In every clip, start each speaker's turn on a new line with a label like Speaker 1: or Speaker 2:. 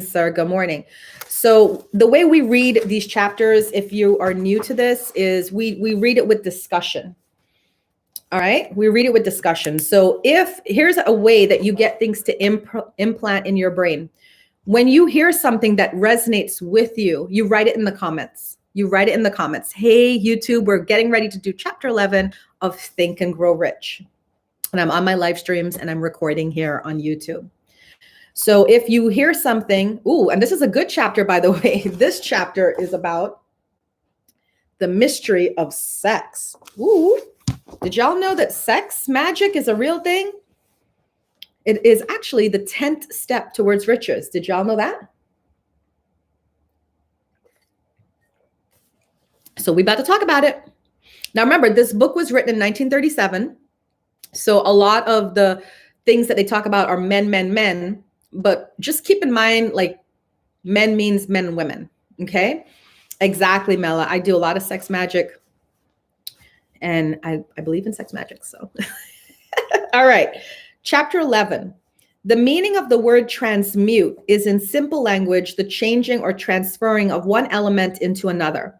Speaker 1: sir. Good morning. So the way we read these chapters, if you are new to this, is we read it with discussion. All right, we read it with discussion. So if here's a way that you get things to implant in your brain. When you hear something that resonates with you, you write it in the comments. You write it in the comments. Hey, YouTube, we're getting ready to do chapter 11 of Think and Grow Rich. And I'm on my live streams and I'm recording here on YouTube. So if you hear something, and this is a good chapter, by the way. This chapter is about the mystery of sex. Did y'all know that sex magic is a real thing? It is actually the 10th step towards riches. Did y'all know that? So we're about to talk about it. Now, remember, this book was written in 1937. So a lot of the things that they talk about are men. But just keep in mind, like, men means men and women. Okay? Exactly, Mela. I do a lot of sex magic. And I believe in sex magic. So, all right. Chapter 11. The meaning of the word transmute is, in simple language, the changing or transferring of one element into another.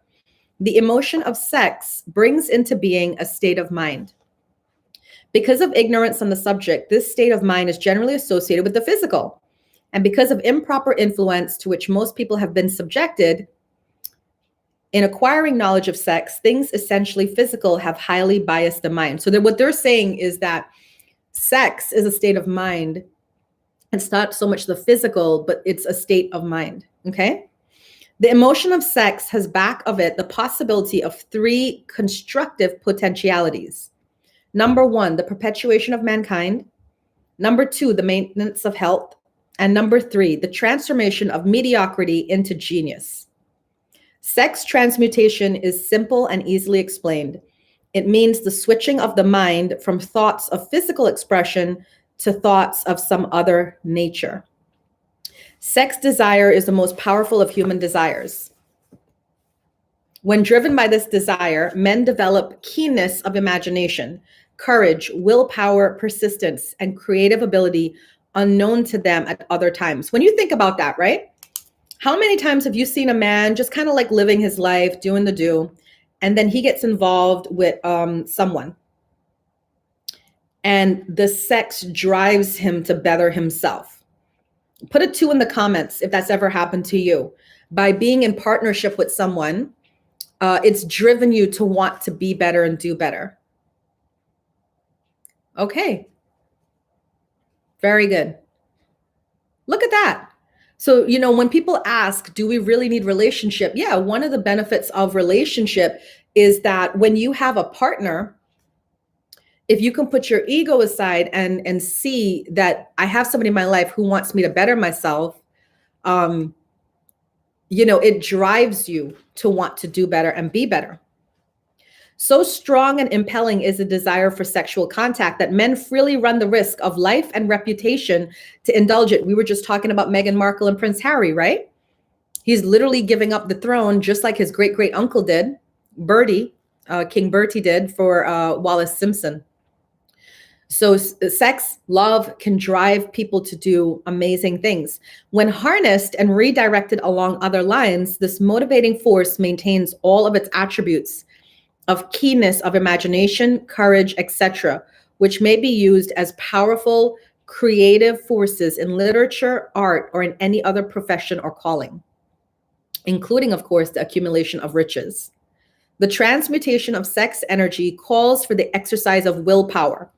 Speaker 1: The emotion of sex brings into being a state of mind. Because of ignorance on the subject, this state of mind is generally associated with the physical. And because of improper influence to which most people have been subjected, in acquiring knowledge of sex, things essentially physical have highly biased the mind. So what they're saying is that sex is a state of mind. It's not so much the physical, but it's a state of mind, okay? The emotion of sex has back of it the possibility of three constructive potentialities. Number one, the perpetuation of mankind. Number two, the maintenance of health. And number three, the transformation of mediocrity into genius. Sex transmutation is simple and easily explained. It means the switching of the mind from thoughts of physical expression to thoughts of some other nature. Sex desire is the most powerful of human desires. When driven by this desire, men develop keenness of imagination, courage, willpower, persistence, and creative ability unknown to them at other times. When you think about that, right? How many times have you seen a man just kind of like living his life, doing the do, and then he gets involved with someone, and the sex drives him to better himself? Put a 2 in the comments if that's ever happened to you. By being in partnership with someone, it's driven you to want to be better and do better. Okay. Very good. Look at that. So, when people ask, do we really need relationship? Yeah, one of the benefits of relationship is that when you have a partner, if you can put your ego aside and see that I have somebody in my life who wants me to better myself, it drives you to want to do better and be better. So strong and impelling is the desire for sexual contact that men freely run the risk of life and reputation to indulge it. We were just talking about Meghan Markle and Prince Harry, right? He's literally giving up the throne just like his great uncle did, King Bertie did for Wallace Simpson. So sex, love can drive people to do amazing things. When harnessed and redirected along other lines, this motivating force maintains all of its attributes of keenness of imagination, courage, etc., which may be used as powerful creative forces in literature, art, or in any other profession or calling, including, of course, the accumulation of riches. The transmutation of sex energy calls for the exercise of willpower.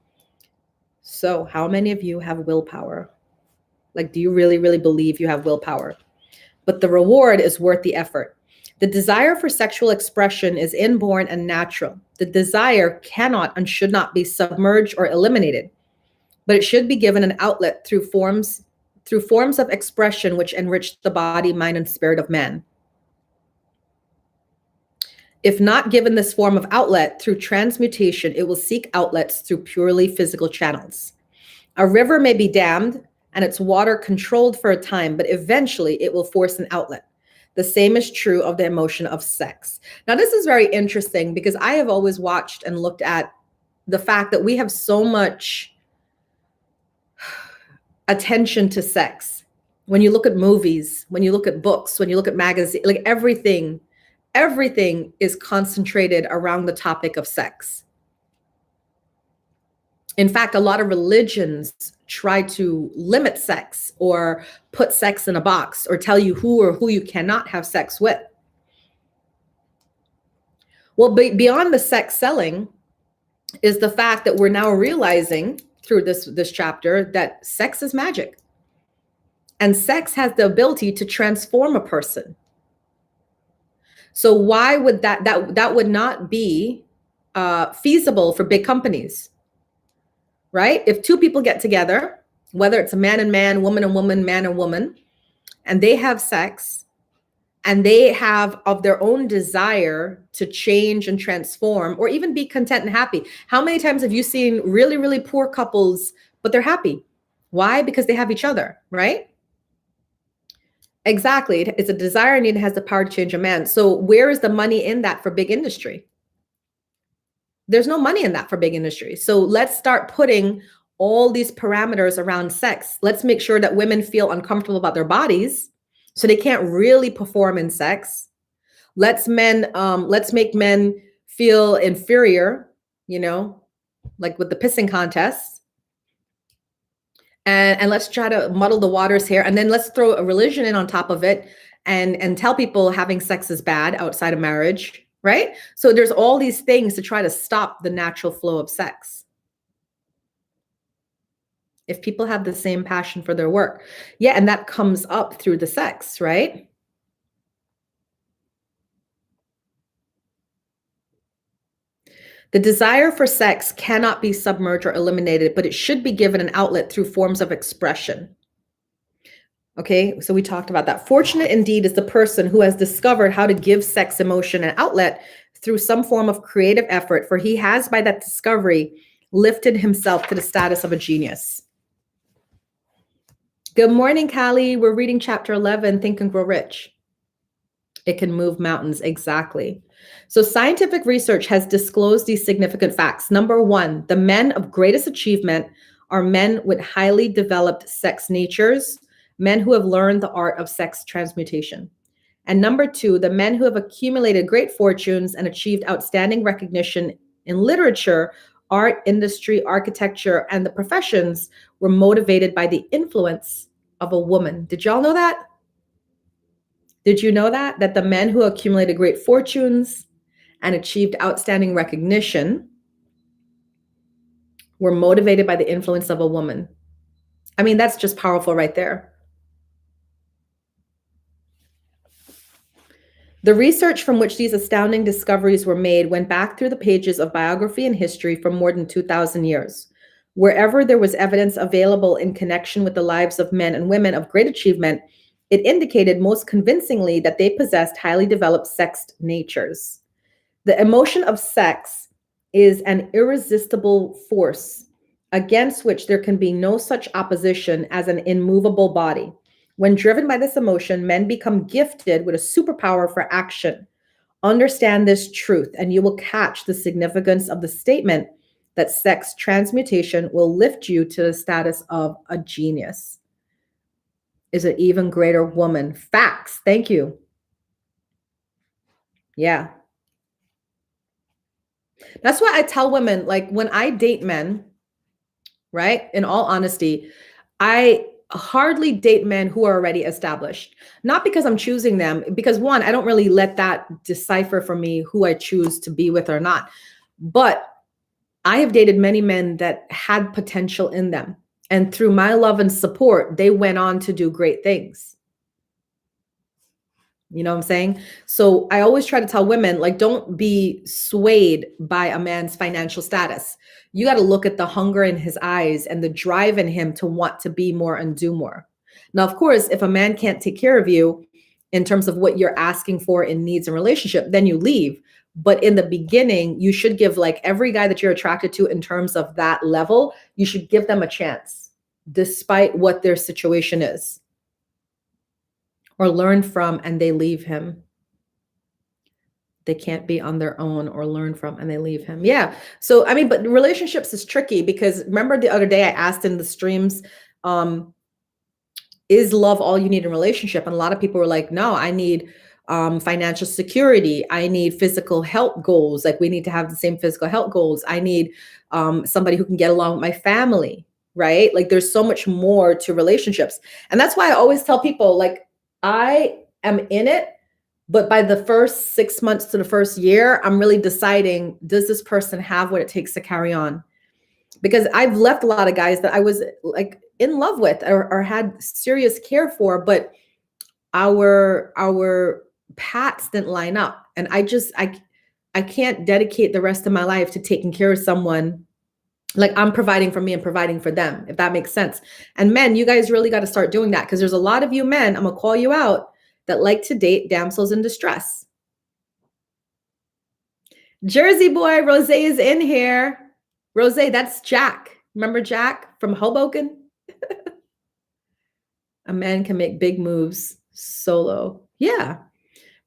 Speaker 1: So how many of you have willpower? Like, do you really believe you have willpower? But the reward is worth the effort. The desire for sexual expression is inborn and natural. The desire cannot and should not be submerged or eliminated, but it should be given an outlet through forms of expression which enrich the body, mind, and spirit of man. If not given this form of outlet through transmutation, it will seek outlets through purely physical channels. A river may be dammed and its water controlled for a time, but eventually it will force an outlet. The same is true of the emotion of sex. Now, this is very interesting because I have always watched and looked at the fact that we have so much attention to sex. When you look at movies, when you look at books, when you look at magazines, like everything is concentrated around the topic of sex. In fact, a lot of religions try to limit sex or put sex in a box or tell you who you cannot have sex with. Well, beyond the sex selling is the fact that we're now realizing through this chapter that sex is magic. And sex has the ability to transform a person. So why would that would not be feasible for big companies, right? If two people get together, whether it's a man and man, woman and woman, man and woman, and they have sex and they have of their own desire to change and transform or even be content and happy. How many times have you seen really, really poor couples, but they're happy? Why? Because they have each other, right? Exactly. It's a desire and it has the power to change a man. So where is the money in that for big industry? There's no money in that for big industry. So let's start putting all these parameters around sex. Let's make sure that women feel uncomfortable about their bodies so they can't really perform in sex. Let's make men feel inferior, like with the pissing contests. And let's try to muddle the waters here. And then let's throw a religion in on top of it and tell people having sex is bad outside of marriage, right? So there's all these things to try to stop the natural flow of sex. If people have the same passion for their work. Yeah, and that comes up through the sex, right? The desire for sex cannot be submerged or eliminated, but it should be given an outlet through forms of expression. Okay, so we talked about that. Fortunate indeed is the person who has discovered how to give sex emotion an outlet through some form of creative effort, for he has by that discovery lifted himself to the status of a genius. Good morning, Callie. We're reading chapter 11, Think and Grow Rich. It can move mountains, exactly. So scientific research has disclosed these significant facts. Number one, the men of greatest achievement are men with highly developed sex natures, men who have learned the art of sex transmutation. And number two, the men who have accumulated great fortunes and achieved outstanding recognition in literature, art, industry, architecture, and the professions were motivated by the influence of a woman. Did y'all know that? Did you know that the men who accumulated great fortunes and achieved outstanding recognition were motivated by the influence of a woman? I mean, that's just powerful right there. The research from which these astounding discoveries were made went back through the pages of biography and history for more than 2,000 years. Wherever there was evidence available in connection with the lives of men and women of great achievement, it indicated most convincingly that they possessed highly developed sexed natures. The emotion of sex is an irresistible force against which there can be no such opposition as an immovable body. When driven by this emotion, men become gifted with a superpower for action. Understand this truth, and you will catch the significance of the statement that sex transmutation will lift you to the status of a genius. Is an even greater woman. Facts. Thank you. Yeah. That's why I tell women, like when I date men, right? In all honesty, I hardly date men who are already established. Not because I'm choosing them, because one, I don't really let that decipher for me who I choose to be with or not. But I have dated many men that had potential in them. And through my love and support, they went on to do great things. You know what I'm saying? So I always try to tell women, like, don't be swayed by a man's financial status. You got to look at the hunger in his eyes and the drive in him to want to be more and do more. Now, of course, if a man can't take care of you in terms of what you're asking for in needs and relationship, then you leave. But in the beginning, you should give like every guy that you're attracted to in terms of that level, you should give them a chance despite what their situation is. Or learn from and they leave him. They can't be on their own or learn from and they leave him. Yeah. So, I mean, but relationships is tricky because remember the other day I asked in the streams, is love all you need in a relationship? And a lot of people were like, no, I need financial security. I need physical health goals. Like we need to have the same physical health goals. I need somebody who can get along with my family, right? Like there's so much more to relationships. And that's why I always tell people, like, I am in it, but by the first 6 months to the first year, I'm really deciding, does this person have what it takes to carry on? Because I've left a lot of guys that I was like in love with or had serious care for, but our paths didn't line up. And I can't dedicate the rest of my life to taking care of someone. Like I'm providing for me and providing for them, if that makes sense. And men, you guys really got to start doing that, because there's a lot of you men, I'm gonna call you out, that like to date damsels in distress. Jersey boy, Rose is in here. Rose, that's Jack. Remember Jack from Hoboken? A man can make big moves solo. Yeah.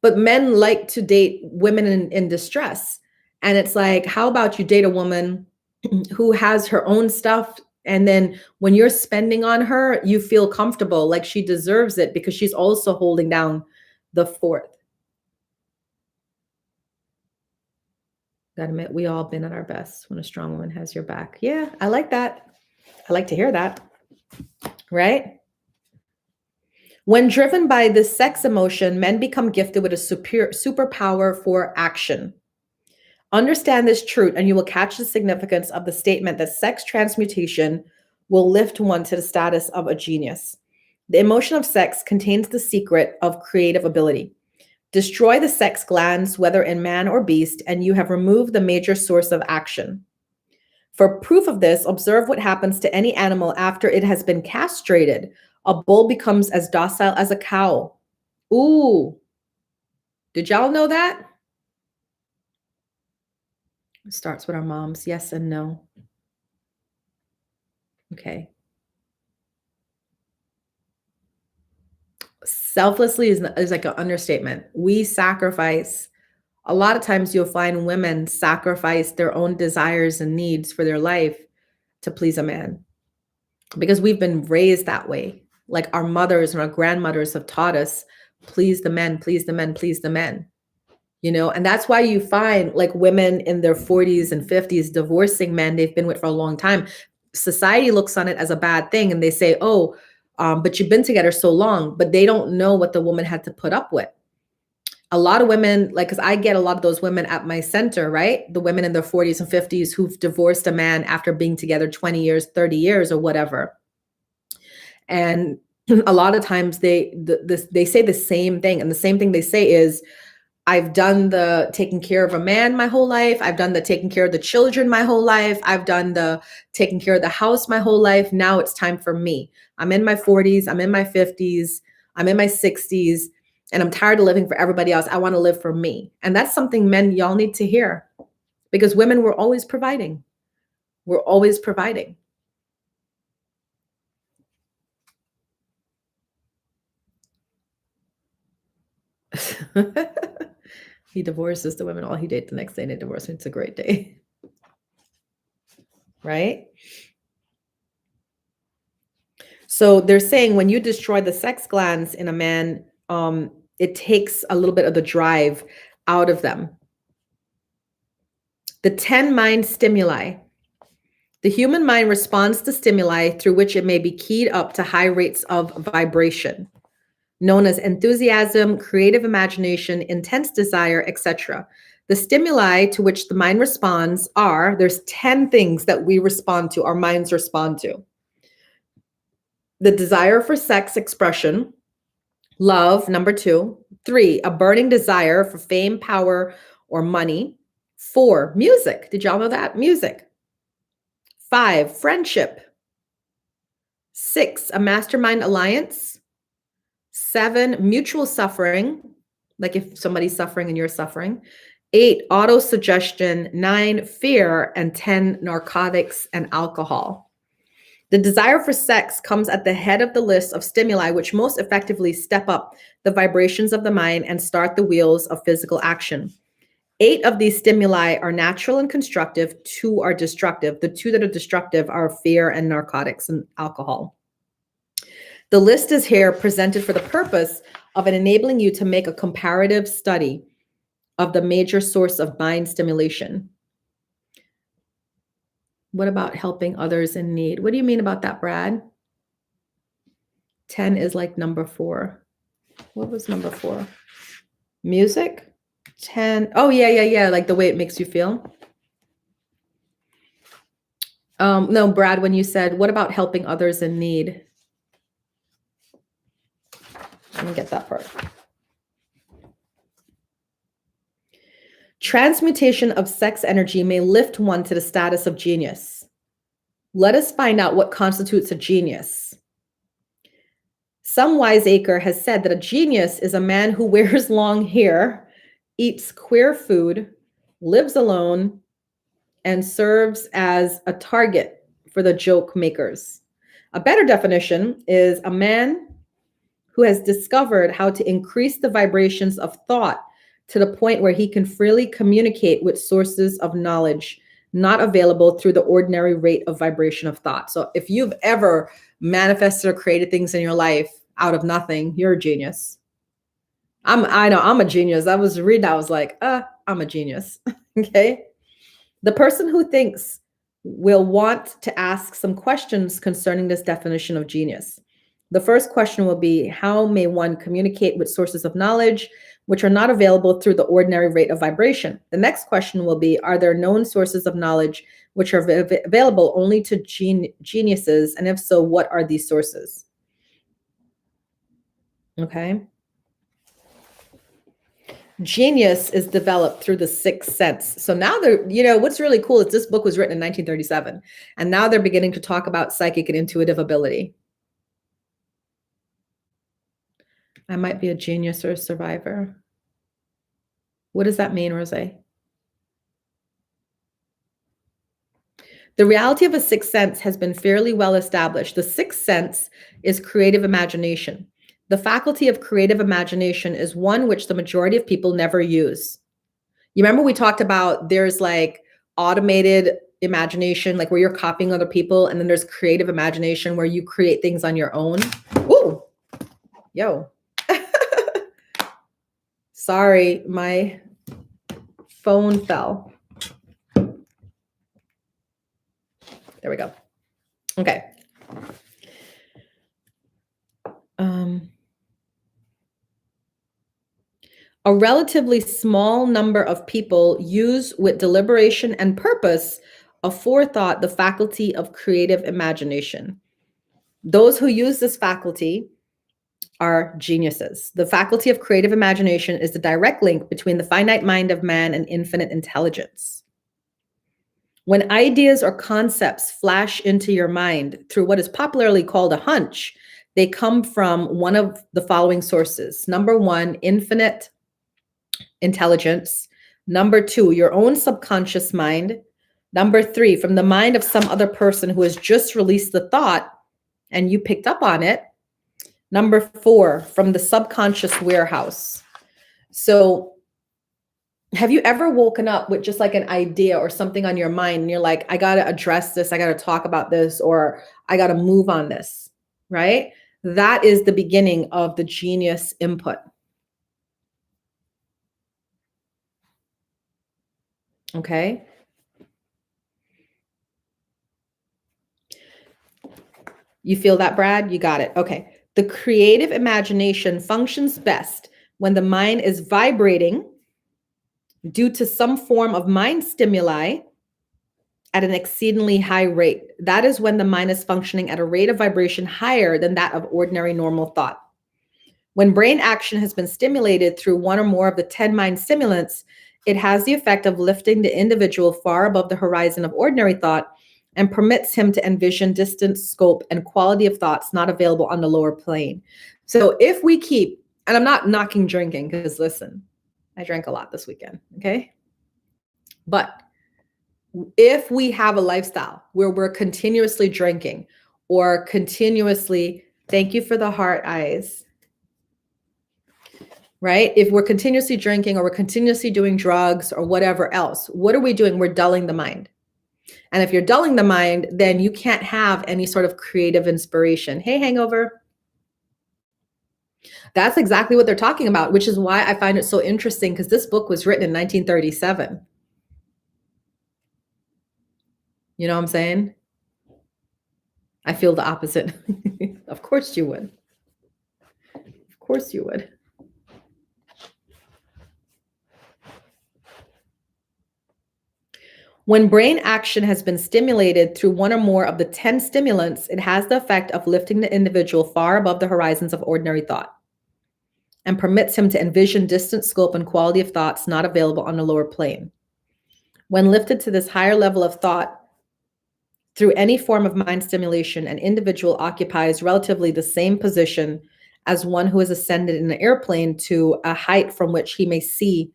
Speaker 1: But men like to date women in distress. And it's like, how about you date a woman who has her own stuff, and then when you're spending on her, you feel comfortable, like she deserves it because she's also holding down the fort. Gotta admit, we all been at our best when a strong woman has your back. Yeah, I like that. I like to hear that. Right? When driven by this sex emotion, men become gifted with a superpower for action. Understand this truth, and you will catch the significance of the statement that sex transmutation will lift one to the status of a genius. The emotion of sex contains the secret of creative ability. Destroy the sex glands, whether in man or beast, and you have removed the major source of action. For proof of this, observe what happens to any animal after it has been castrated. A bull becomes as docile as a cow. Ooh, did y'all know that? It starts with our moms. Yes and no. Okay. Selflessly is like an understatement. We sacrifice. A lot of times you'll find women sacrifice their own desires and needs for their life to please a man, because we've been raised that way. Like our mothers and our grandmothers have taught us, please the men, please the men, please the men. You know, and that's why you find like women in their 40s and 50s divorcing men they've been with for a long time. Society looks on it as a bad thing, and they say, oh, but you've been together so long, but they don't know what the woman had to put up with. A lot of women, like, because I get a lot of those women at my center, right? The women in their 40s and 50s who've divorced a man after being together 20 years, 30 years or whatever. And a lot of times they say the same thing. And the same thing they say is, I've done the taking care of a man my whole life. I've done the taking care of the children my whole life. I've done the taking care of the house my whole life. Now it's time for me. I'm in my 40s. I'm in my 50s. I'm in my 60s. And I'm tired of living for everybody else. I want to live for me. And that's something men, y'all need to hear. Because women, we're always providing. We're always providing. He divorces the women all he dates the next day and they divorce him. It's a great day. Right? So they're saying when you destroy the sex glands in a man, it takes a little bit of the drive out of them. The 10 mind stimuli. The human mind responds to stimuli through which it may be keyed up to high rates of vibration, known as enthusiasm, creative imagination, intense desire, etc. The stimuli to which the mind responds are, there's 10 things that we respond to, our minds respond to. The desire for sex expression, love, number 2. 3, a burning desire for fame, power, or money. 4, music. Did y'all know that? Music. 5, friendship. 6, a mastermind alliance. 7, mutual suffering, like if somebody's suffering and you're suffering. 8, auto-suggestion. 9, fear. And 10, narcotics and alcohol. The desire for sex comes at the head of the list of stimuli which most effectively step up the vibrations of the mind and start the wheels of physical action. 8 of these stimuli are natural and constructive. 2 are destructive. The 2 that are destructive are fear and narcotics and alcohol. The list is here presented for the purpose of enabling you to make a comparative study of the major source of mind stimulation. What about helping others in need? What do you mean about that, Brad? 10 is like number 4. What was number 4? Music? 10. Oh, yeah. Like the way it makes you feel. No, Brad, when you said, what about helping others in need? Let me get that part. Transmutation of sex energy may lift one to the status of genius. Let us find out what constitutes a genius. Some wiseacre has said that a genius is a man who wears long hair, eats queer food, lives alone, and serves as a target for the joke makers. A better definition is a man who has discovered how to increase the vibrations of thought to the point where he can freely communicate with sources of knowledge not available through the ordinary rate of vibration of thought. So if you've ever manifested or created things in your life out of nothing, you're a genius. I know I'm a genius. I was reading, I was like, I'm a genius. Okay. The person who thinks will want to ask some questions concerning this definition of genius. The first question will be, how may one communicate with sources of knowledge which are not available through the ordinary rate of vibration? The next question will be, are there known sources of knowledge which are available only to geniuses? And if so, what are these sources? Okay. Genius is developed through the sixth sense. So now what's really cool is this book was written in 1937, and now they're beginning to talk about psychic and intuitive ability. I might be a genius or a survivor. What does that mean, Rosé? The reality of a sixth sense has been fairly well established. The sixth sense is creative imagination. The faculty of creative imagination is one which the majority of people never use. You remember we talked about there's like automated imagination, like where you're copying other people, and then there's creative imagination where you create things on your own. Ooh, yo. Sorry, my phone fell. There we go. Okay. A relatively small number of people use with deliberation and purpose of forethought the faculty of creative imagination. Those who use this faculty are geniuses. The faculty of creative imagination is the direct link between the finite mind of man and infinite intelligence. When ideas or concepts flash into your mind through what is popularly called a hunch, they come from one of the following sources. Number 1, infinite intelligence. Number 2, your own subconscious mind. Number 3, from the mind of some other person who has just released the thought and you picked up on it. Number 4, from the subconscious warehouse. So have you ever woken up with just like an idea or something on your mind and you're like, I got to address this, I got to talk about this, or I got to move on this, right? That is the beginning of the genius input. Okay. You feel that, Brad? You got it. Okay. The creative imagination functions best when the mind is vibrating due to some form of mind stimuli at an exceedingly high rate. That is when the mind is functioning at a rate of vibration higher than that of ordinary normal thought. When brain action has been stimulated through one or more of the 10 mind stimulants, it has the effect of lifting the individual far above the horizon of ordinary thought and permits him to envision distance, scope, and quality of thoughts not available on the lower plane. So if we keep, and I'm not knocking drinking, because listen, I drank a lot this weekend, okay? But if we have a lifestyle where we're continuously drinking or continuously, thank you for the heart eyes, right? If we're continuously drinking or we're continuously doing drugs or whatever else, what are we doing? We're dulling the mind. And if you're dulling the mind, then you can't have any sort of creative inspiration. Hey, hangover. That's exactly what they're talking about, which is why I find it so interesting, because this book was written in 1937. You know what I'm saying? I feel the opposite. Of course you would. Of course you would. When brain action has been stimulated through one or more of the 10 stimulants, it has the effect of lifting the individual far above the horizons of ordinary thought and permits him to envision distant scope and quality of thoughts not available on the lower plane. When lifted to this higher level of thought through any form of mind stimulation, an individual occupies relatively the same position as one who has ascended in an airplane to a height from which he may see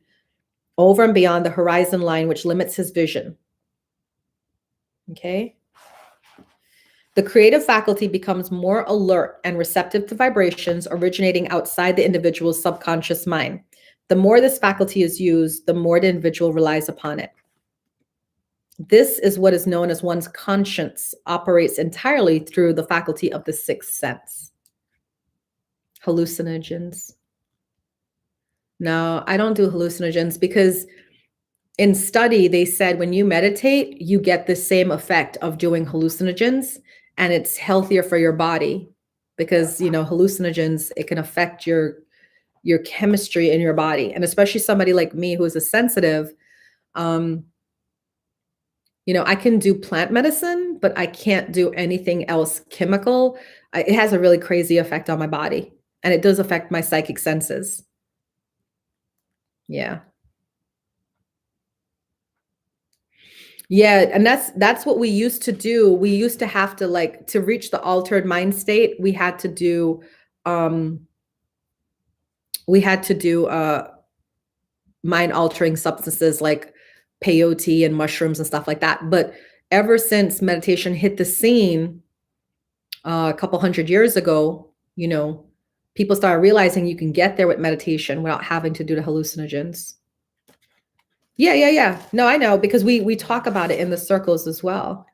Speaker 1: over and beyond the horizon line, which limits his vision. Okay? The creative faculty becomes more alert and receptive to vibrations originating outside the individual's subconscious mind. The more this faculty is used, the more the individual relies upon it. This is what is known as one's conscience operates entirely through the faculty of the sixth sense. Hallucinogens. No, I don't do hallucinogens because in study, they said when you meditate, you get the same effect of doing hallucinogens, and it's healthier for your body because, hallucinogens, it can affect your chemistry in your body. And especially somebody like me who is a sensitive, I can do plant medicine, but I can't do anything else chemical. It has a really crazy effect on my body, and it does affect my psychic senses. Yeah. Yeah, and that's what we used to do. We used to have to to reach the altered mind state, we had to do um mind altering substances like peyote and mushrooms and stuff like that. But ever since meditation hit the scene a couple hundred years ago, people started realizing you can get there with meditation without having to do the hallucinogens. Yeah, yeah, yeah. No, I know, because we talk about it in the circles as well.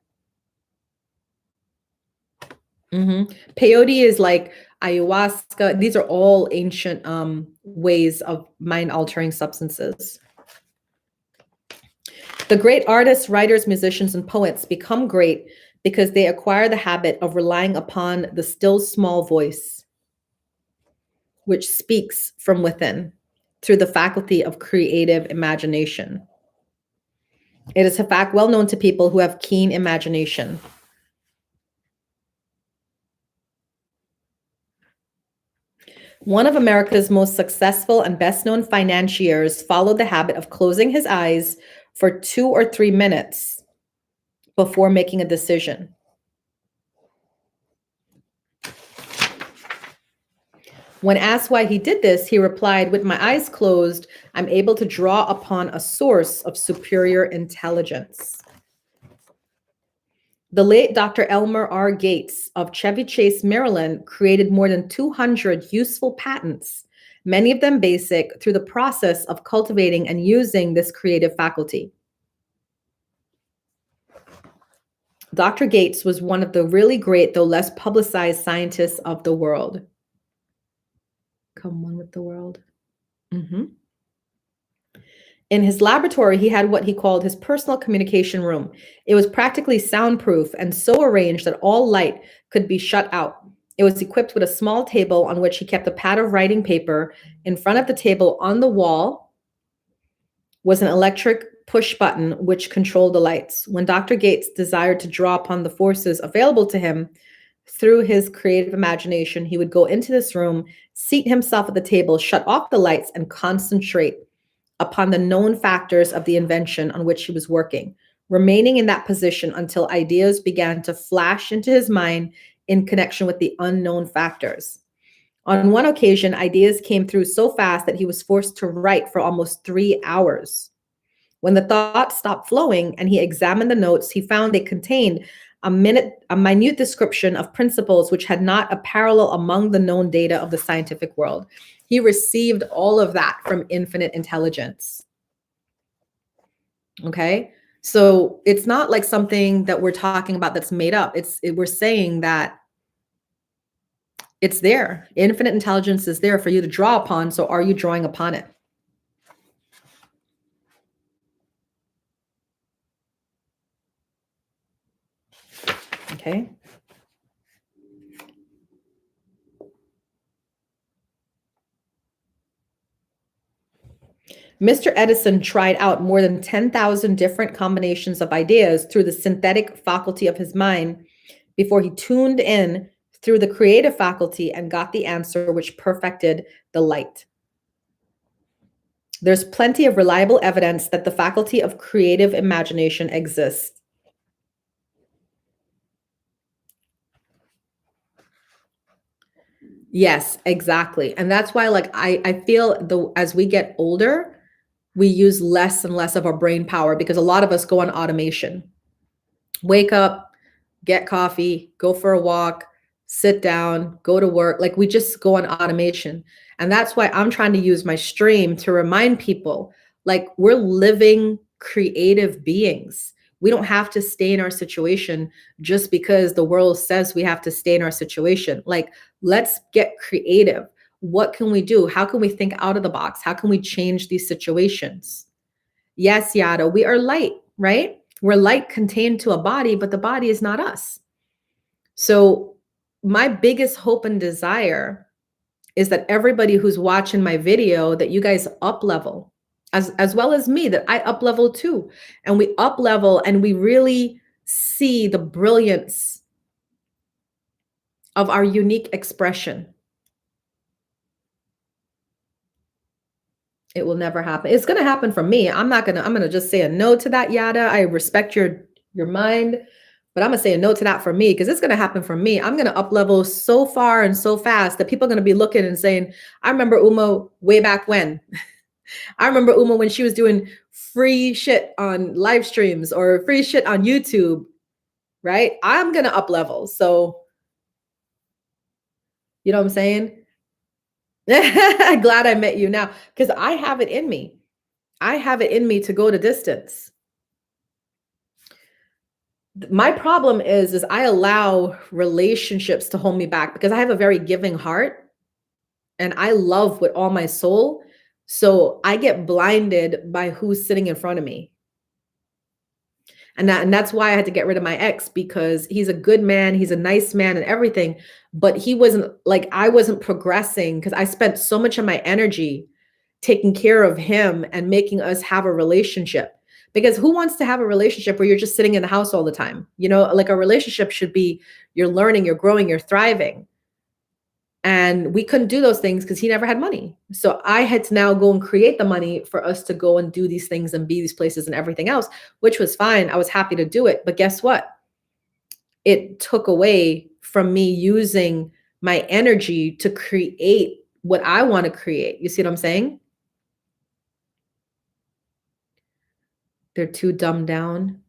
Speaker 1: Peyote is like ayahuasca. These are all ancient ways of mind altering substances. The great artists, writers, musicians, and poets become great because they acquire the habit of relying upon the still small voice, which speaks from within through the faculty of creative imagination. It is a fact well known to people who have keen imagination. One of America's most successful and best-known financiers followed the habit of closing his eyes for 2 or 3 minutes before making a decision. When asked why he did this, he replied, "With my eyes closed, I'm able to draw upon a source of superior intelligence." The late Dr. Elmer R. Gates of Chevy Chase, Maryland, created more than 200 useful patents, many of them basic, through the process of cultivating and using this creative faculty. Dr. Gates was one of the really great, though less publicized, scientists of the world. Come one with the world. In his laboratory, he had what he called his personal communication room. It was practically soundproof and so arranged that all light could be shut out. It was equipped with a small table on which he kept a pad of writing paper. In front of the table on the wall was an electric push button which controlled the lights. When Dr. Gates desired to draw upon the forces available to him through his creative imagination, he would go into this room, seat himself at the table, shut off the lights, and concentrate upon the known factors of the invention on which he was working, remaining in that position until ideas began to flash into his mind in connection with the unknown factors. On one occasion, ideas came through so fast that he was forced to write for almost 3 hours. When the thoughts stopped flowing and he examined the notes, he found they contained a minute description of principles which had not a parallel among the known data of the scientific world. He received all of that from infinite intelligence. Okay? So it's not like something that we're talking about that's made up. We're saying that It's there. Infinite intelligence is there for you to draw upon. So are you drawing upon it? Okay. Mr. Edison tried out more than 10,000 different combinations of ideas through the synthetic faculty of his mind before he tuned in through the creative faculty and got the answer which perfected the light. There's plenty of reliable evidence that the faculty of creative imagination exists. Yes, exactly. And that's why, like, I feel as we get older, we use less and less of our brain power because a lot of us go on automation. Wake up, get coffee, go for a walk, sit down, go to work. Like, we just go on automation. And that's why I'm trying to use my stream to remind people, like, we're living creative beings. We don't have to stay in our situation just because the world says we have to stay in our situation. Like, let's get creative. What can we do? How can we think out of the box? How can we change these situations? Yes, Yada, we are light, right? We're light contained to a body, but the body is not us. So my biggest hope and desire is that everybody who's watching my video, that you guys up level, as well as me, that I up level too. And we up level and we really see the brilliance of our unique expression. It will never happen. It's going to happen for me. I'm going to just say a no to that, Yada. I respect your mind, but I'm going to say a no to that for me because it's going to happen for me. I'm going to up level so far and so fast that people are going to be looking and saying, I remember Uma way back when. I remember Uma when she was doing free shit on live streams or free shit on YouTube, right? I'm going to up level. So, you know what I'm saying? Glad I met you now because I have it in me. I have it in me to go the distance. My problem is I allow relationships to hold me back because I have a very giving heart and I love with all my soul. So I get blinded by who's sitting in front of me. And that's why I had to get rid of my ex, because he's a good man. He's a nice man and everything. But he wasn't like, I wasn't progressing because I spent so much of my energy taking care of him and making us have a relationship. Because who wants to have a relationship where you're just sitting in the house all the time? You know, like a relationship should be you're learning, you're growing, you're thriving. And we couldn't do those things because he never had money. So I had to now go and create the money for us to go and do these things and be these places and everything else, which was fine. I was happy to do it. But guess what? It took away from me using my energy to create what I want to create. You see what I'm saying? They're too dumbed down.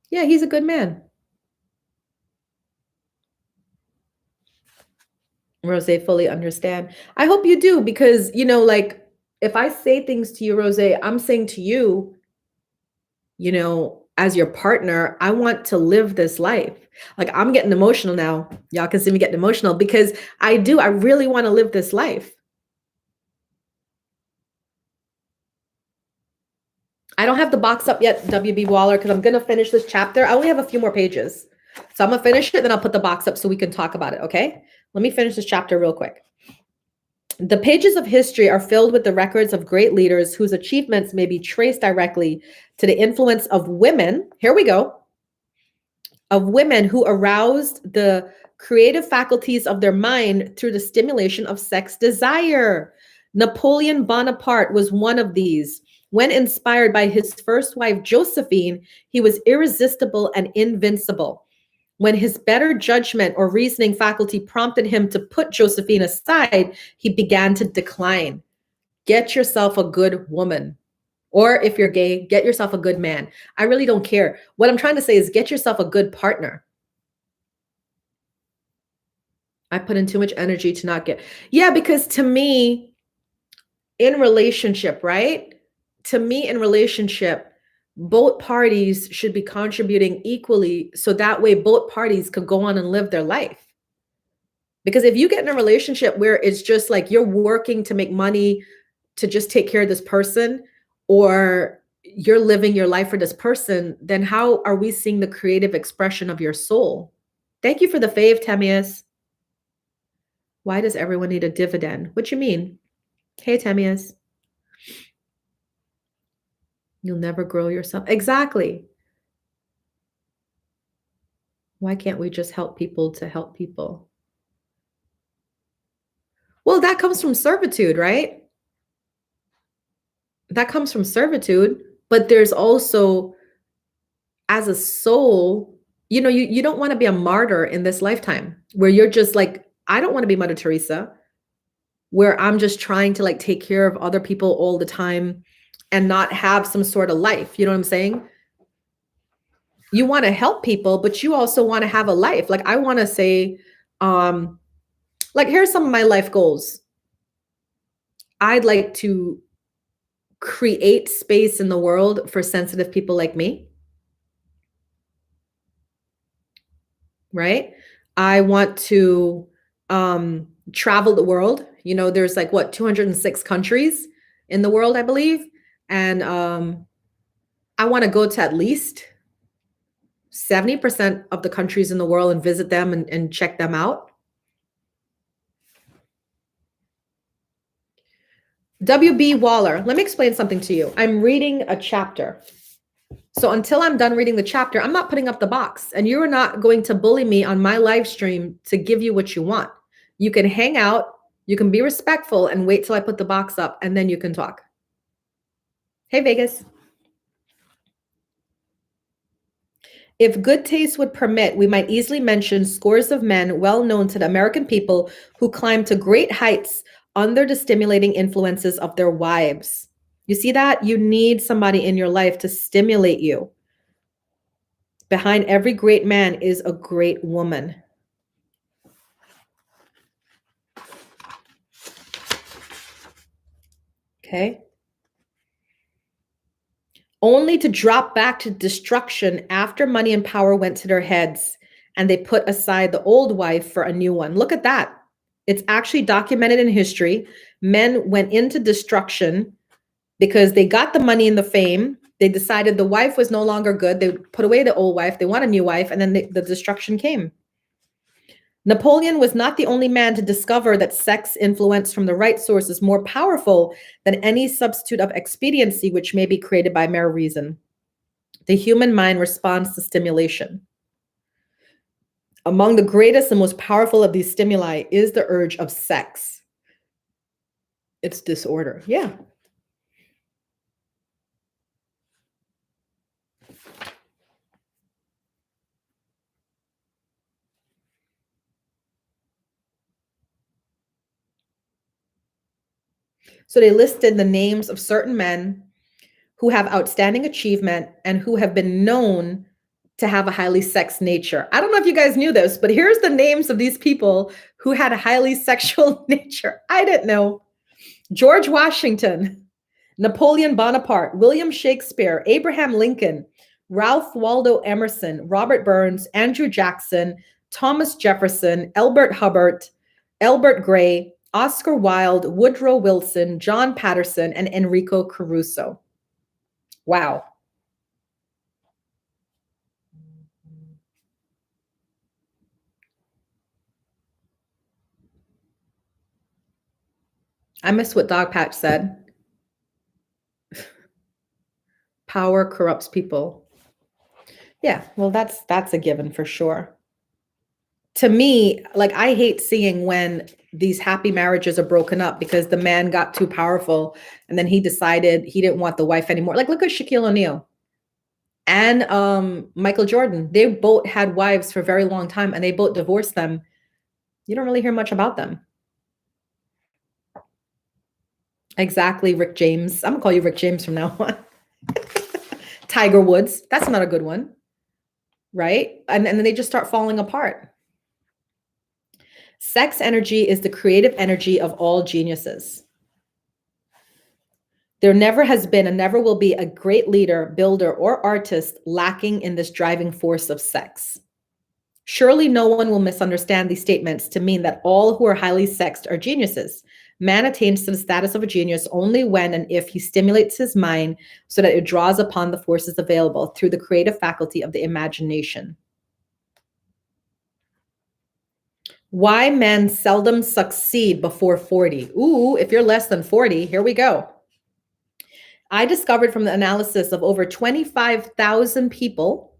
Speaker 1: Yeah, he's a good man. Rose, fully understand. I hope you do, because, you know, like if I say things to you, Rose, I'm saying to you, you know, as your partner, I want to live this life. Like I'm getting emotional now. Y'all can see me getting emotional because I really want to live this life. I don't have the box up yet, WB Waller, because I'm going to finish this chapter. I only have a few more pages. So I'm going to finish it, then I'll put the box up so we can talk about it, okay? Let me finish this chapter real quick. The pages of history are filled with the records of great leaders whose achievements may be traced directly to the influence of women. Here we go. Of women who aroused the creative faculties of their mind through the stimulation of sex desire. Napoleon Bonaparte was one of these. When inspired by his first wife, Josephine, he was irresistible and invincible. When his better judgment or reasoning faculty prompted him to put Josephine aside, he began to decline. Get yourself a good woman. Or if you're gay, get yourself a good man. I really don't care. What I'm trying to say is get yourself a good partner. I put in too much energy to not get. Yeah, because to me, in relationship, right? To me, in relationship, both parties should be contributing equally, so that way both parties could go on and live their life. Because if you get in a relationship where it's just like you're working to make money to just take care of this person, or you're living your life for this person, then how are we seeing the creative expression of your soul? Thank you for the fave, Temius. Why does everyone need a dividend? What you mean? Hey, Temius. You'll never grow yourself. Exactly. Why can't we just help people to help people? Well, that comes from servitude, right? That comes from servitude, but there's also, as a soul, you don't want to be a martyr in this lifetime where you're just like, I don't want to be Mother Teresa, where I'm just trying to like take care of other people all the time and not have some sort of life. You know what I'm saying? You want to help people, but you also want to have a life. Like I want to say, like here's some of my life goals. I'd like to create space in the world for sensitive people like me. Right? I want to travel the world. There's like what, 206 countries in the world, I believe. And I want to go to at least 70% of the countries in the world and visit them and check them out. W.B. Waller, let me explain something to you. I'm reading a chapter. So until I'm done reading the chapter, I'm not putting up the box. And you're not going to bully me on my live stream to give you what you want. You can hang out, you can be respectful and wait till I put the box up, and then you can talk. Hey, Vegas. If good taste would permit, we might easily mention scores of men well known to the American people who climbed to great heights under the stimulating influences of their wives. You see that? You need somebody in your life to stimulate you. Behind every great man is a great woman. Okay. Only to drop back to destruction after money and power went to their heads and they put aside the old wife for a new one. Look at that. It's actually documented in history. Men went into destruction because they got the money and the fame. They decided the wife was no longer good. They put away the old wife. They want a new wife. And then the destruction came. Napoleon was not the only man to discover that sex influence from the right source is more powerful than any substitute of expediency which may be created by mere reason. The human mind responds to stimulation. Among the greatest and most powerful of these stimuli is the urge of sex. It's disorder. Yeah. So they listed the names of certain men who have outstanding achievement and who have been known to have a highly sex nature. I don't know if you guys knew this, but here's the names of these people who had a highly sexual nature. I didn't know. George Washington, Napoleon Bonaparte, William Shakespeare, Abraham Lincoln, Ralph Waldo Emerson, Robert Burns, Andrew Jackson, Thomas Jefferson, Elbert Hubbard, Albert Gray, Oscar Wilde, Woodrow Wilson, John Patterson, and Enrico Caruso. Wow. I missed what Dog Patch said. Power corrupts people. Yeah, well, that's a given for sure. To me, like I hate seeing when these happy marriages are broken up because the man got too powerful and then he decided he didn't want the wife anymore. Like look at Shaquille O'Neal and Michael Jordan. They both had wives for a very long time and they both divorced them. You don't really hear much about them. Exactly, Rick James. I'm gonna call you Rick James from now on. Tiger Woods. That's not a good one. Right? And then they just start falling apart. Sex energy is the creative energy of all geniuses. There never has been and never will be a great leader, builder, or artist lacking in this driving force of sex. Surely no one will misunderstand these statements to mean that all who are highly sexed are geniuses. Man attains to the status of a genius only when and if he stimulates his mind so that it draws upon the forces available through the creative faculty of the imagination. Why men seldom succeed before 40. Ooh, if you're less than 40, here we go. I discovered from the analysis of over 25,000 people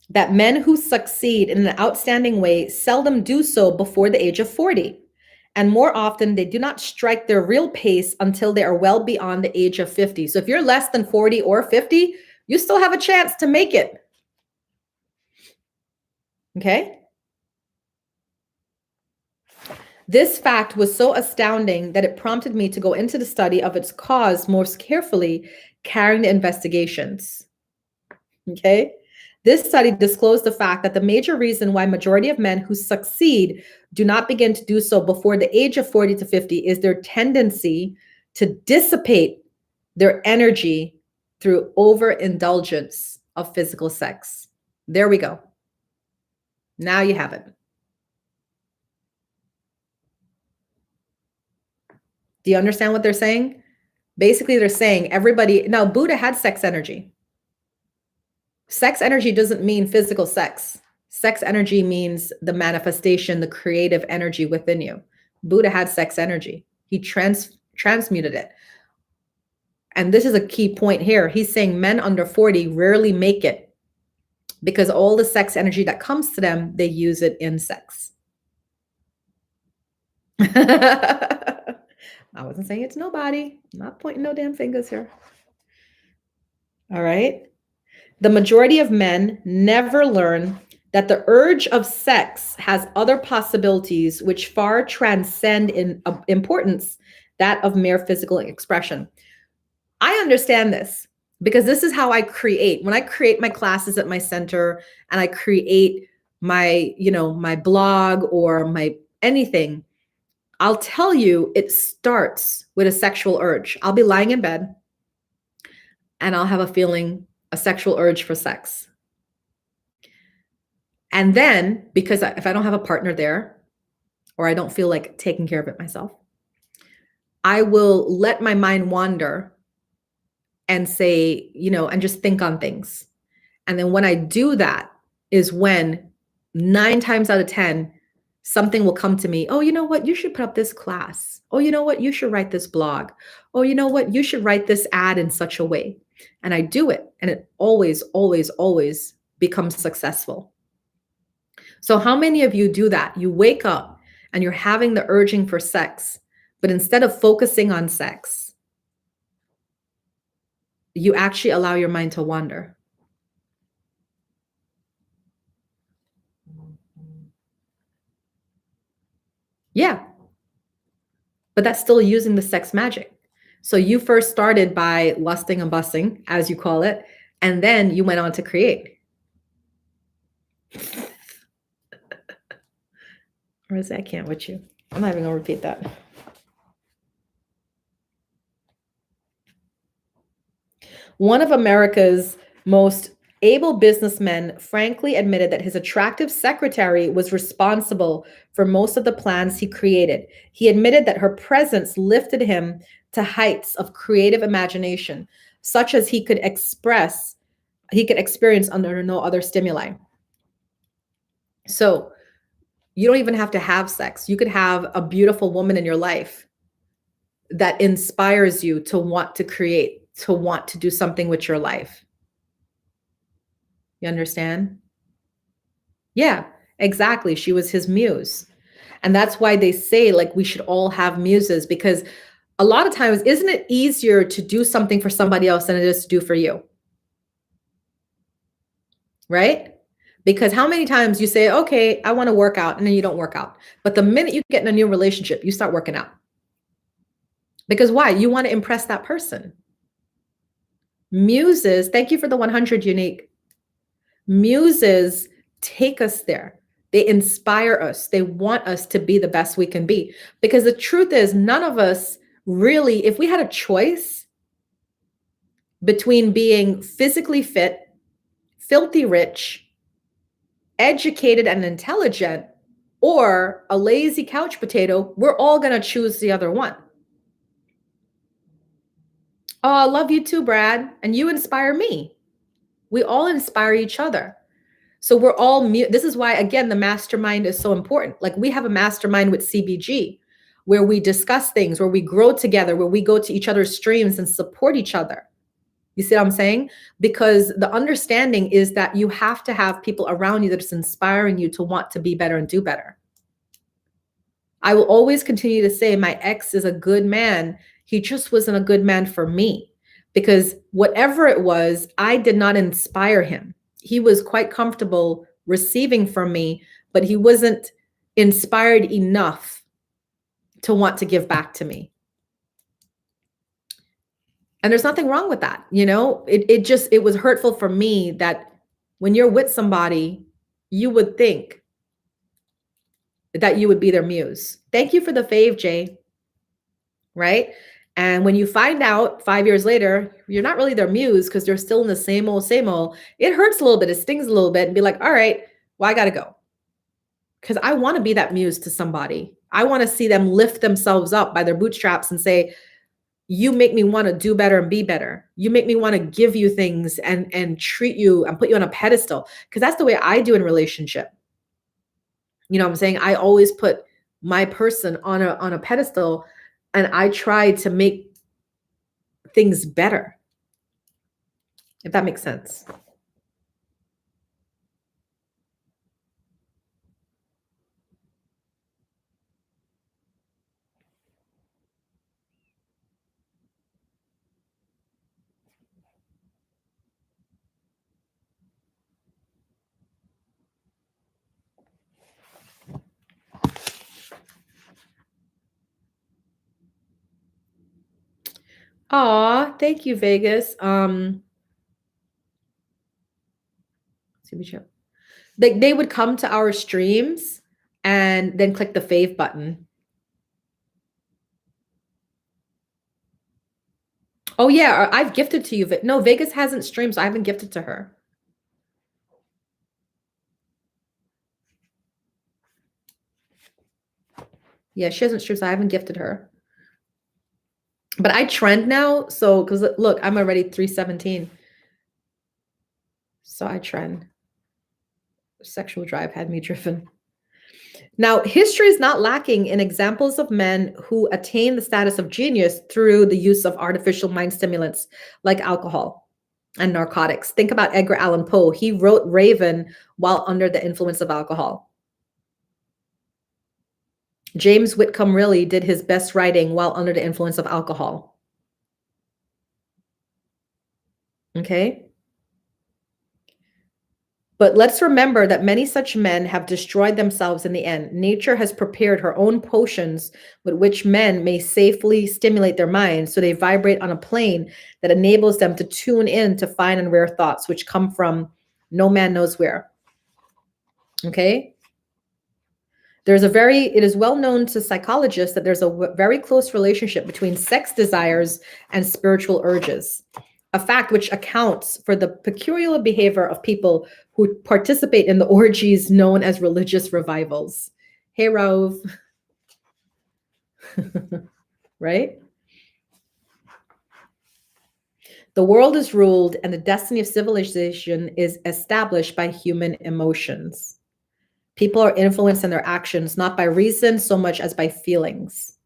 Speaker 1: that men who succeed in an outstanding way seldom do so before the age of 40. And more often, they do not strike their real pace until they are well beyond the age of 50. So if you're less than 40 or 50, you still have a chance to make it. Okay? This fact was so astounding that it prompted me to go into the study of its cause most carefully, carrying the investigations. Okay? This study disclosed the fact that the major reason why majority of men who succeed do not begin to do so before the age of 40 to 50 is their tendency to dissipate their energy through overindulgence of physical sex. There we go. Now you have it. Do you understand what they're saying? Basically, they're saying everybody, now Buddha had sex energy. Sex energy doesn't mean physical sex. Sex energy means the manifestation, the creative energy within you. Buddha had sex energy. He transmuted it. And this is a key point here. He's saying men under 40 rarely make it because all the sex energy that comes to them, they use it in sex. I wasn't saying it's nobody. I'm not pointing no damn fingers here. All right. The majority of men never learn that the urge of sex has other possibilities which far transcend in importance that of mere physical expression. I understand this because this is how I create. When I create my classes at my center and I create my, my blog or my anything, I'll tell you it starts with a sexual urge. I'll be lying in bed and I'll have a sexual urge for sex. And then, because if I don't have a partner there, or I don't feel like taking care of it myself, I will let my mind wander and say, and just think on things. And then when I do that is when 9 times out of 10, something will come to me. Oh, you know what? You should put up this class. Oh, you know what? You should write this blog. Oh, you know what? You should write this ad in such a way. And I do it. And it always, always, always becomes successful. So how many of you do that? You wake up and you're having the urging for sex, but instead of focusing on sex, you actually allow your mind to wander. Yeah. But that's still using the sex magic. So you first started by lusting and busting, as you call it, and then you went on to create. Or is that I can't with you? I'm not even gonna repeat that. One of America's most able businessmen frankly admitted that his attractive secretary was responsible for most of the plans he created. He admitted that her presence lifted him to heights of creative imagination, such as he could experience under no other stimuli. So you don't even have to have sex. You could have a beautiful woman in your life that inspires you to want to create, to want to do something with your life. You understand? Yeah, exactly. She was his muse. And that's why they say like we should all have muses, because a lot of times, isn't it easier to do something for somebody else than it is to do for you? Right? Because how many times you say, okay, I want to work out, and then you don't work out. But the minute you get in a new relationship, you start working out. Because why? You want to impress that person. Muses, thank you for the 100 unique. Muses take us there. They inspire us. They want us to be the best we can be. Because the truth is, none of us really, if we had a choice between being physically fit, filthy rich, educated and intelligent, or a lazy couch potato, we're all going to choose the other one. Oh, I love you too, Brad. And you inspire me. We all inspire each other. So we're all, this is why, again, the mastermind is so important. Like we have a mastermind with CBG where we discuss things, where we grow together, where we go to each other's streams and support each other. You see what I'm saying? Because the understanding is that you have to have people around you that's inspiring you to want to be better and do better. I will always continue to say my ex is a good man. He just wasn't a good man for me, because whatever it was, I did not inspire him. He was quite comfortable receiving from me, but he wasn't inspired enough to want to give back to me. And there's nothing wrong with that. You know, it was hurtful for me that when you're with somebody, you would think that you would be their muse. Thank you for the fave, Jay. Right? And when you find out 5 years later, you're not really their muse because they're still in the same old, it hurts a little bit. It stings a little bit and be like, all right, well, I got to go. Because I want to be that muse to somebody. I want to see them lift themselves up by their bootstraps and say, you make me want to do better and be better. You make me want to give you things and treat you and put you on a pedestal. Because that's the way I do in relationship. You know what I'm saying? I always put my person on a pedestal, and I try to make things better, if that makes sense. Aw, thank you, Vegas. They would come to our streams and then click the fave button. Oh yeah, I've gifted to you. No, Vegas hasn't streamed, so I haven't gifted to her. Yeah, she hasn't streamed, so I haven't gifted her. But I trend now, so because look, I'm already 317. So I trend. Sexual drive had me driven. Now, history is not lacking in examples of men who attain the status of genius through the use of artificial mind stimulants like alcohol and narcotics. Think about Edgar Allan Poe. He wrote Raven while under the influence of alcohol. James Whitcomb Riley did his best writing while under the influence of alcohol. Okay? But let's remember that many such men have destroyed themselves in the end. Nature has prepared her own potions with which men may safely stimulate their minds, so they vibrate on a plane that enables them to tune in to fine and rare thoughts, which come from no man knows where. Okay? It is well known to psychologists that there's a very close relationship between sex desires and spiritual urges, a fact which accounts for the peculiar behavior of people who participate in the orgies known as religious revivals. Hey, Rove. Right? The world is ruled and the destiny of civilization is established by human emotions. People are influenced in their actions, not by reason so much as by feelings.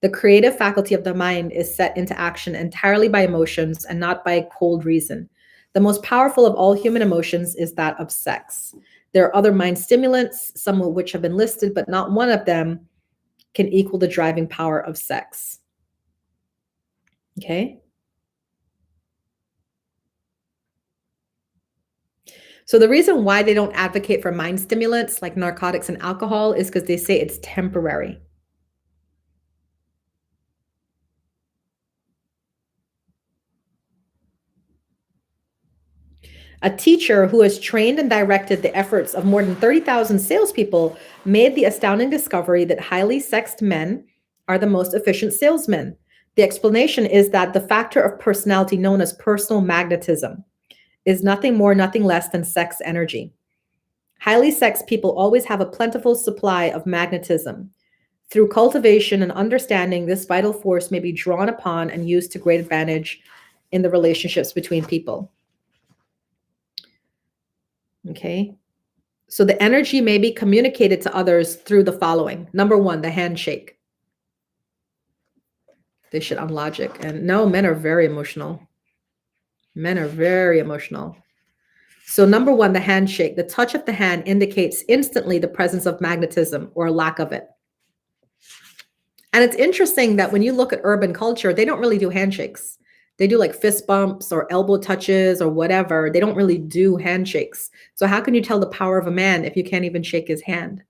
Speaker 1: The creative faculty of the mind is set into action entirely by emotions and not by cold reason. The most powerful of all human emotions is that of sex. There are other mind stimulants, some of which have been listed, but not one of them can equal the driving power of sex. Okay? So the reason why they don't advocate for mind stimulants like narcotics and alcohol is because they say it's temporary. A teacher who has trained and directed the efforts of more than 30,000 salespeople made the astounding discovery that highly sexed men are the most efficient salesmen. The explanation is that the factor of personality known as personal magnetism is nothing more, nothing less than sex energy. Highly sexed people always have a plentiful supply of magnetism. Through cultivation and understanding, this vital force may be drawn upon and used to great advantage in the relationships between people. Okay. So the energy may be communicated to others through the following. Number one, the handshake. They should unlogic. And no, men are very emotional. Men are very emotional. So number one, the handshake. The touch of the hand indicates instantly the presence of magnetism or lack of it. And it's interesting that when you look at urban culture, they don't really do handshakes. They do like fist bumps or elbow touches or whatever. They don't really do handshakes. So how can you tell the power of a man if you can't even shake his hand?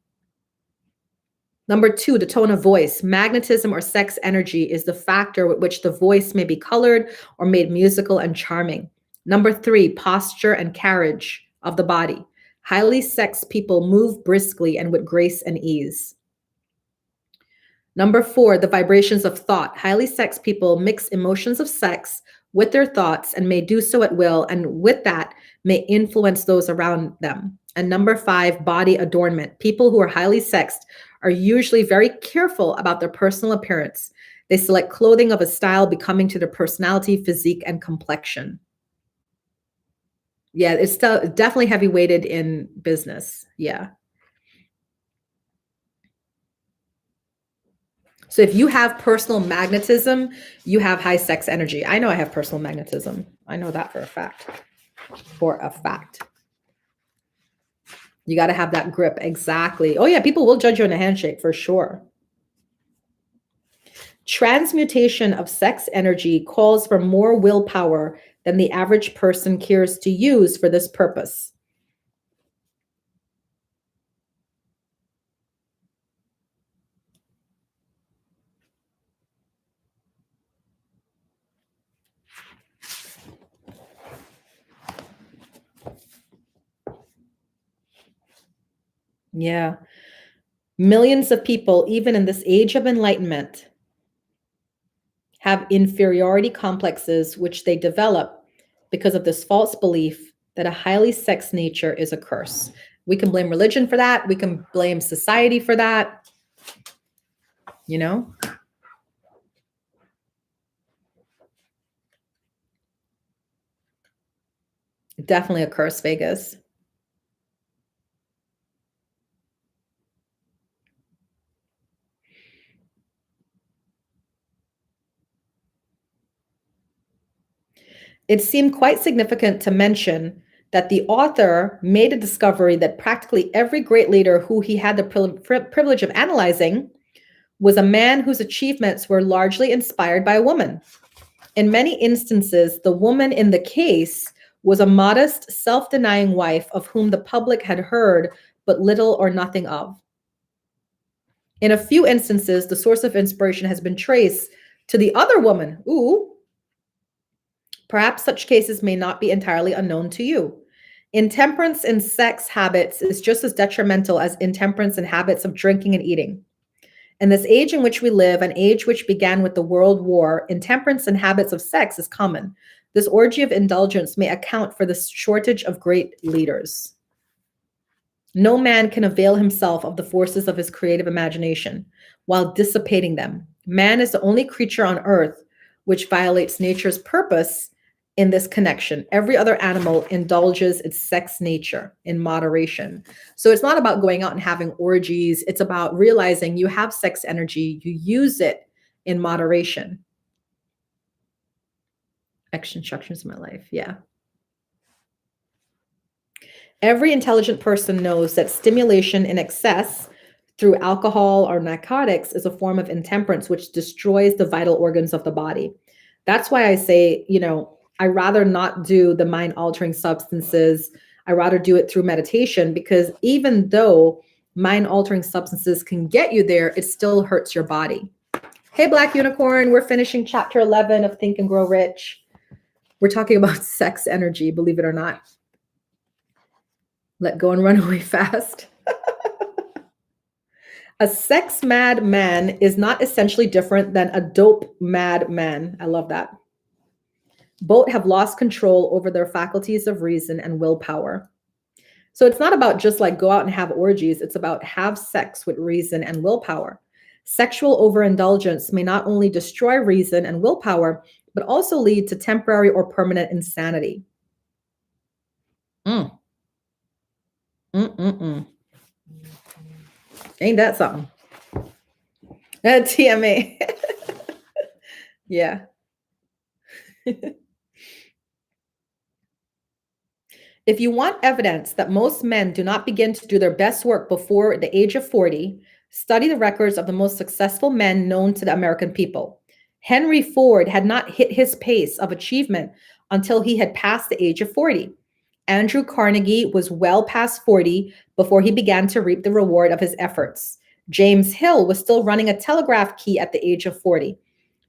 Speaker 1: Number two, the tone of voice. Magnetism or sex energy is the factor with which the voice may be colored or made musical and charming. Number three, posture and carriage of the body. Highly sexed people move briskly and with grace and ease. Number four, the vibrations of thought. Highly sexed people mix emotions of sex with their thoughts and may do so at will, and with that may influence those around them. And number five, body adornment. People who are highly sexed are usually very careful about their personal appearance. They select clothing of a style becoming to their personality, physique, and complexion. Yeah, it's definitely heavy weighted in business. Yeah. So if you have personal magnetism, you have high sex energy. I know I have personal magnetism. I know that for a fact. For a fact. You got to have that grip. Exactly. Oh yeah, people will judge you in a handshake for sure. Transmutation of sex energy calls for more willpower than the average person cares to use for this purpose. Yeah. Millions of people, even in this age of enlightenment, have inferiority complexes which they develop because of this false belief that a highly sexed nature is a curse. We can blame religion for that. We can blame society for that. You know? Definitely a curse, Vegas. It seemed quite significant to mention that the author made a discovery that practically every great leader who he had the privilege of analyzing was a man whose achievements were largely inspired by a woman. In many instances, the woman in the case was a modest, self-denying wife of whom the public had heard but little or nothing of. In a few instances, the source of inspiration has been traced to the other woman. Ooh. Perhaps such cases may not be entirely unknown to you. Intemperance in sex habits is just as detrimental as intemperance in habits of drinking and eating. In this age in which we live, an age which began with the World War, intemperance in habits of sex is common. This orgy of indulgence may account for the shortage of great leaders. No man can avail himself of the forces of his creative imagination while dissipating them. Man is the only creature on earth which violates nature's purpose in this connection. Every other animal indulges its sex nature in moderation. So it's not about going out and having orgies. It's about realizing you have sex energy, you use it in moderation. Extra instructions in my life. Yeah. Every intelligent person knows that stimulation in excess through alcohol or narcotics is a form of intemperance, which destroys the vital organs of the body. That's why I say, I rather not do the mind altering substances. I rather do it through meditation, because even though mind altering substances can get you there, it still hurts your body. Hey, Black Unicorn, we're finishing chapter 11 of Think and Grow Rich. We're talking about sex energy, believe it or not. Let go and run away fast. A sex mad man is not essentially different than a dope mad man. I love that. Both have lost control over their faculties of reason and willpower. So it's not about just like go out and have orgies. It's about have sex with reason and willpower. Sexual overindulgence may not only destroy reason and willpower, but also lead to temporary or permanent insanity. Mm. Mm-mm-mm. Ain't that something? TMA. Yeah. If you want evidence that most men do not begin to do their best work before the age of 40, study the records of the most successful men known to the American people. Henry Ford had not hit his pace of achievement until he had passed the age of 40. Andrew Carnegie was well past 40 before he began to reap the reward of his efforts. James Hill was still running a telegraph key at the age of 40.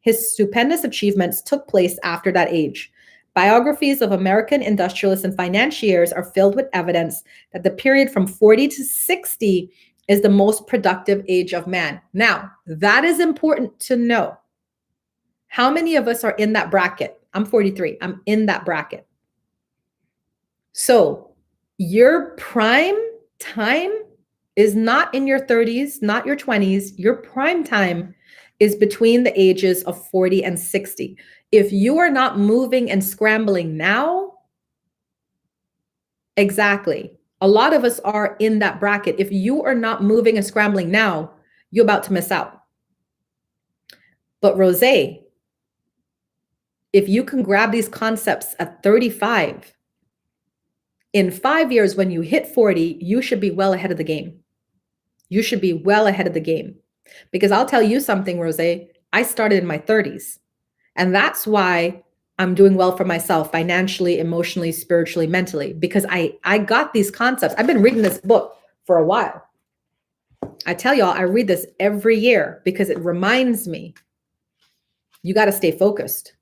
Speaker 1: His stupendous achievements took place after that age. Biographies of American industrialists and financiers are filled with evidence that the period from 40 to 60 is the most productive age of man. Now, that is important to know. How many of us are in that bracket? I'm 43. I'm in that bracket. So your prime time is not in your 30s, not your 20s. Your prime time is between the ages of 40 and 60. If you are not moving and scrambling now, exactly. A lot of us are in that bracket. If you are not moving and scrambling now, you're about to miss out. But Rosé, if you can grab these concepts at 35, in 5 years, when you hit 40, you should be well ahead of the game. You should be well ahead of the game. Because I'll tell you something, Rosé, I started in my 30s. And that's why I'm doing well for myself financially, emotionally, spiritually, mentally, because I got these concepts. I've been reading this book for a while. I tell y'all, I read this every year because it reminds me, you got to stay focused.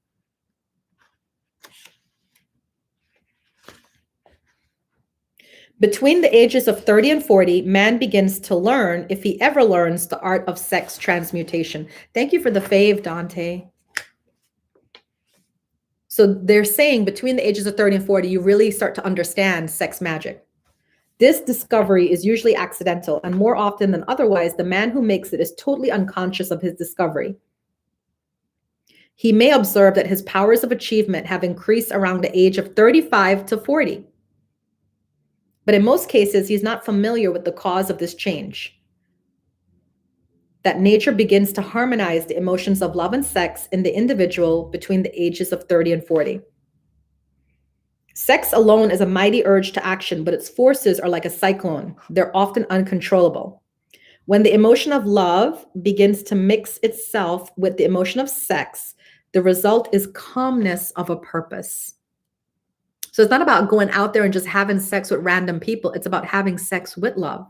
Speaker 1: Between the ages of 30 and 40, man begins to learn, if he ever learns, the art of sex transmutation. Thank you for the fave, Dante. So they're saying between the ages of 30 and 40, you really start to understand sex magic. This discovery is usually accidental, and more often than otherwise, the man who makes it is totally unconscious of his discovery. He may observe that his powers of achievement have increased around the age of 35 to 40. But in most cases, he's not familiar with the cause of this change. That nature begins to harmonize the emotions of love and sex in the individual between the ages of 30 and 40. Sex alone is a mighty urge to action, but its forces are like a cyclone. They're often uncontrollable. When the emotion of love begins to mix itself with the emotion of sex, the result is calmness of a purpose. So it's not about going out there and just having sex with random people. It's about having sex with love.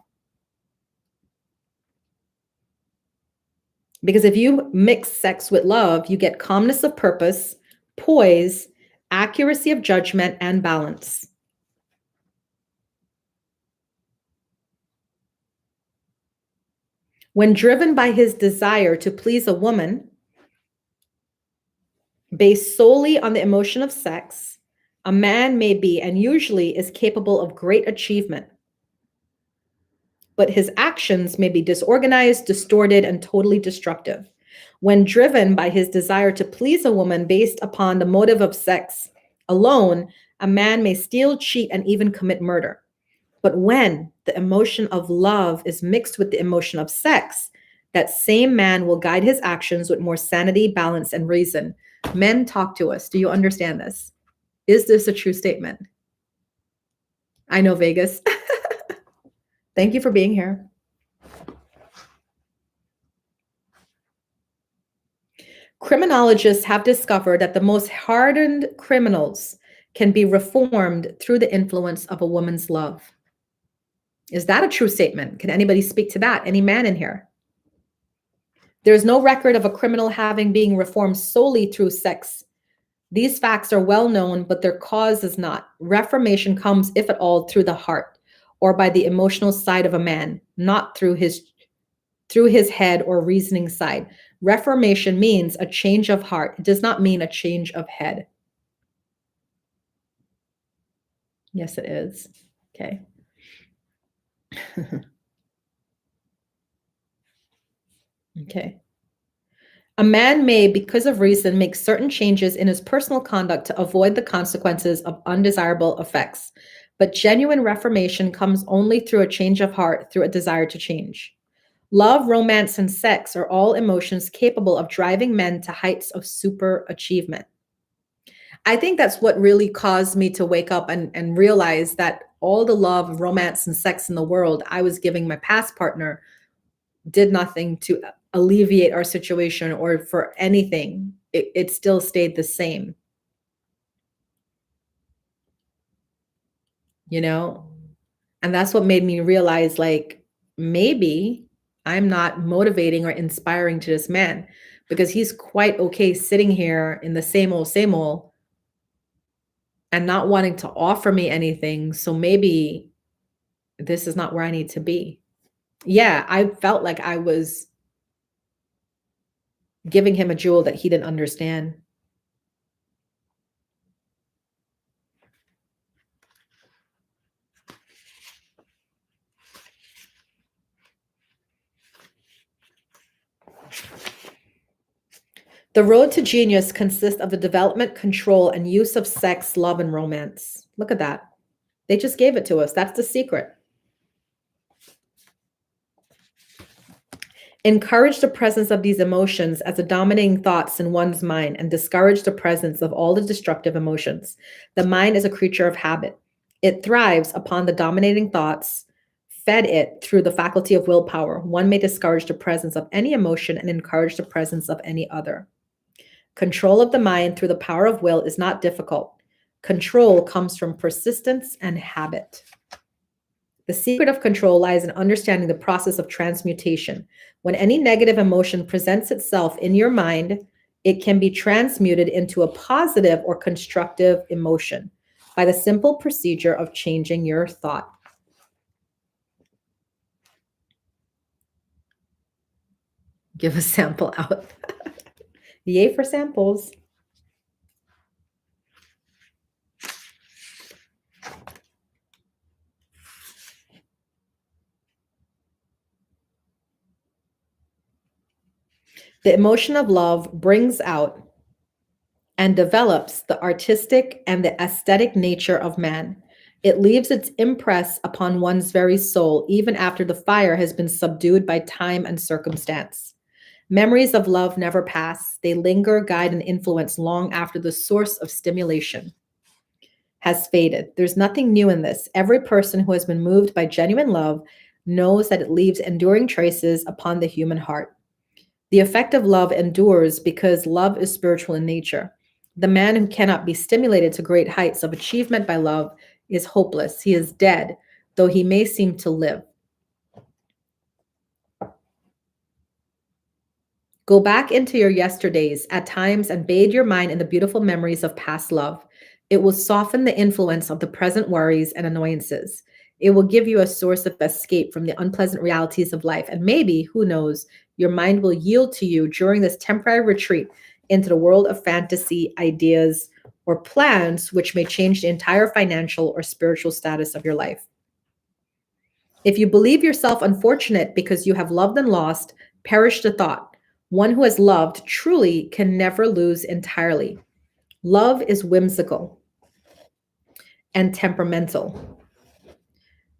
Speaker 1: Because if you mix sex with love, you get calmness of purpose, poise, accuracy of judgment, and balance. When driven by his desire to please a woman, based solely on the emotion of sex, a man may be, and usually is, capable of great achievement. But his actions may be disorganized, distorted, and totally destructive. When driven by his desire to please a woman based upon the motive of sex alone, a man may steal, cheat, and even commit murder. But when the emotion of love is mixed with the emotion of sex, that same man will guide his actions with more sanity, balance, and reason. Men, talk to us. Do you understand this? Is this a true statement? I know, Vegas. Thank you for being here. Criminologists have discovered that the most hardened criminals can be reformed through the influence of a woman's love. Is that a true statement? Can anybody speak to that? Any man in here? There's no record of a criminal having been reformed solely through sex. These facts are well known, but their cause is not. Reformation comes, if at all, through the heart. or by the emotional side of a man, not through his head or reasoning side. Reformation means a change of heart. It does not mean a change of head. Yes, it is. Okay. Okay. A man may, because of reason, make certain changes in his personal conduct to avoid the consequences of undesirable effects. But genuine reformation comes only through a change of heart, through a desire to change. Love, romance, and sex are all emotions capable of driving men to heights of super achievement. I think that's what really caused me to wake up and realize that all the love, romance, and sex in the world I was giving my past partner did nothing to alleviate our situation or for anything. It still stayed the same, you know? And that's what made me realize, like, maybe I'm not motivating or inspiring to this man because he's quite okay sitting here in the same old and not wanting to offer me anything. So maybe this is not where I need to be. Yeah, I felt like I was giving him a jewel that he didn't understand. The road to genius consists of the development, control, and use of sex, love, and romance. Look at that. They just gave it to us. That's the secret. Encourage the presence of these emotions as the dominating thoughts in one's mind and discourage the presence of all the destructive emotions. The mind is a creature of habit. It thrives upon the dominating thoughts fed it through the faculty of willpower. One may discourage the presence of any emotion and encourage the presence of any other. Control of the mind through the power of will is not difficult. Control comes from persistence and habit. The secret of control lies in understanding the process of transmutation. When any negative emotion presents itself in your mind, it can be transmuted into a positive or constructive emotion by the simple procedure of changing your thought. Give a sample out. Yay for samples. The emotion of love brings out and develops the artistic and the aesthetic nature of man. It leaves its impress upon one's very soul, even after the fire has been subdued by time and circumstance. Memories of love never pass. They linger, guide, and influence long after the source of stimulation has faded. There's nothing new in this. Every person who has been moved by genuine love knows that it leaves enduring traces upon the human heart. The effect of love endures because love is spiritual in nature. The man who cannot be stimulated to great heights of achievement by love is hopeless. He is dead, though he may seem to live. Go back into your yesterdays at times and bathe your mind in the beautiful memories of past love. It will soften the influence of the present worries and annoyances. It will give you a source of escape from the unpleasant realities of life. And maybe, who knows, your mind will yield to you during this temporary retreat into the world of fantasy, ideas, or plans which may change the entire financial or spiritual status of your life. If you believe yourself unfortunate because you have loved and lost, perish the thought. One who has loved truly can never lose entirely. Love is whimsical and temperamental.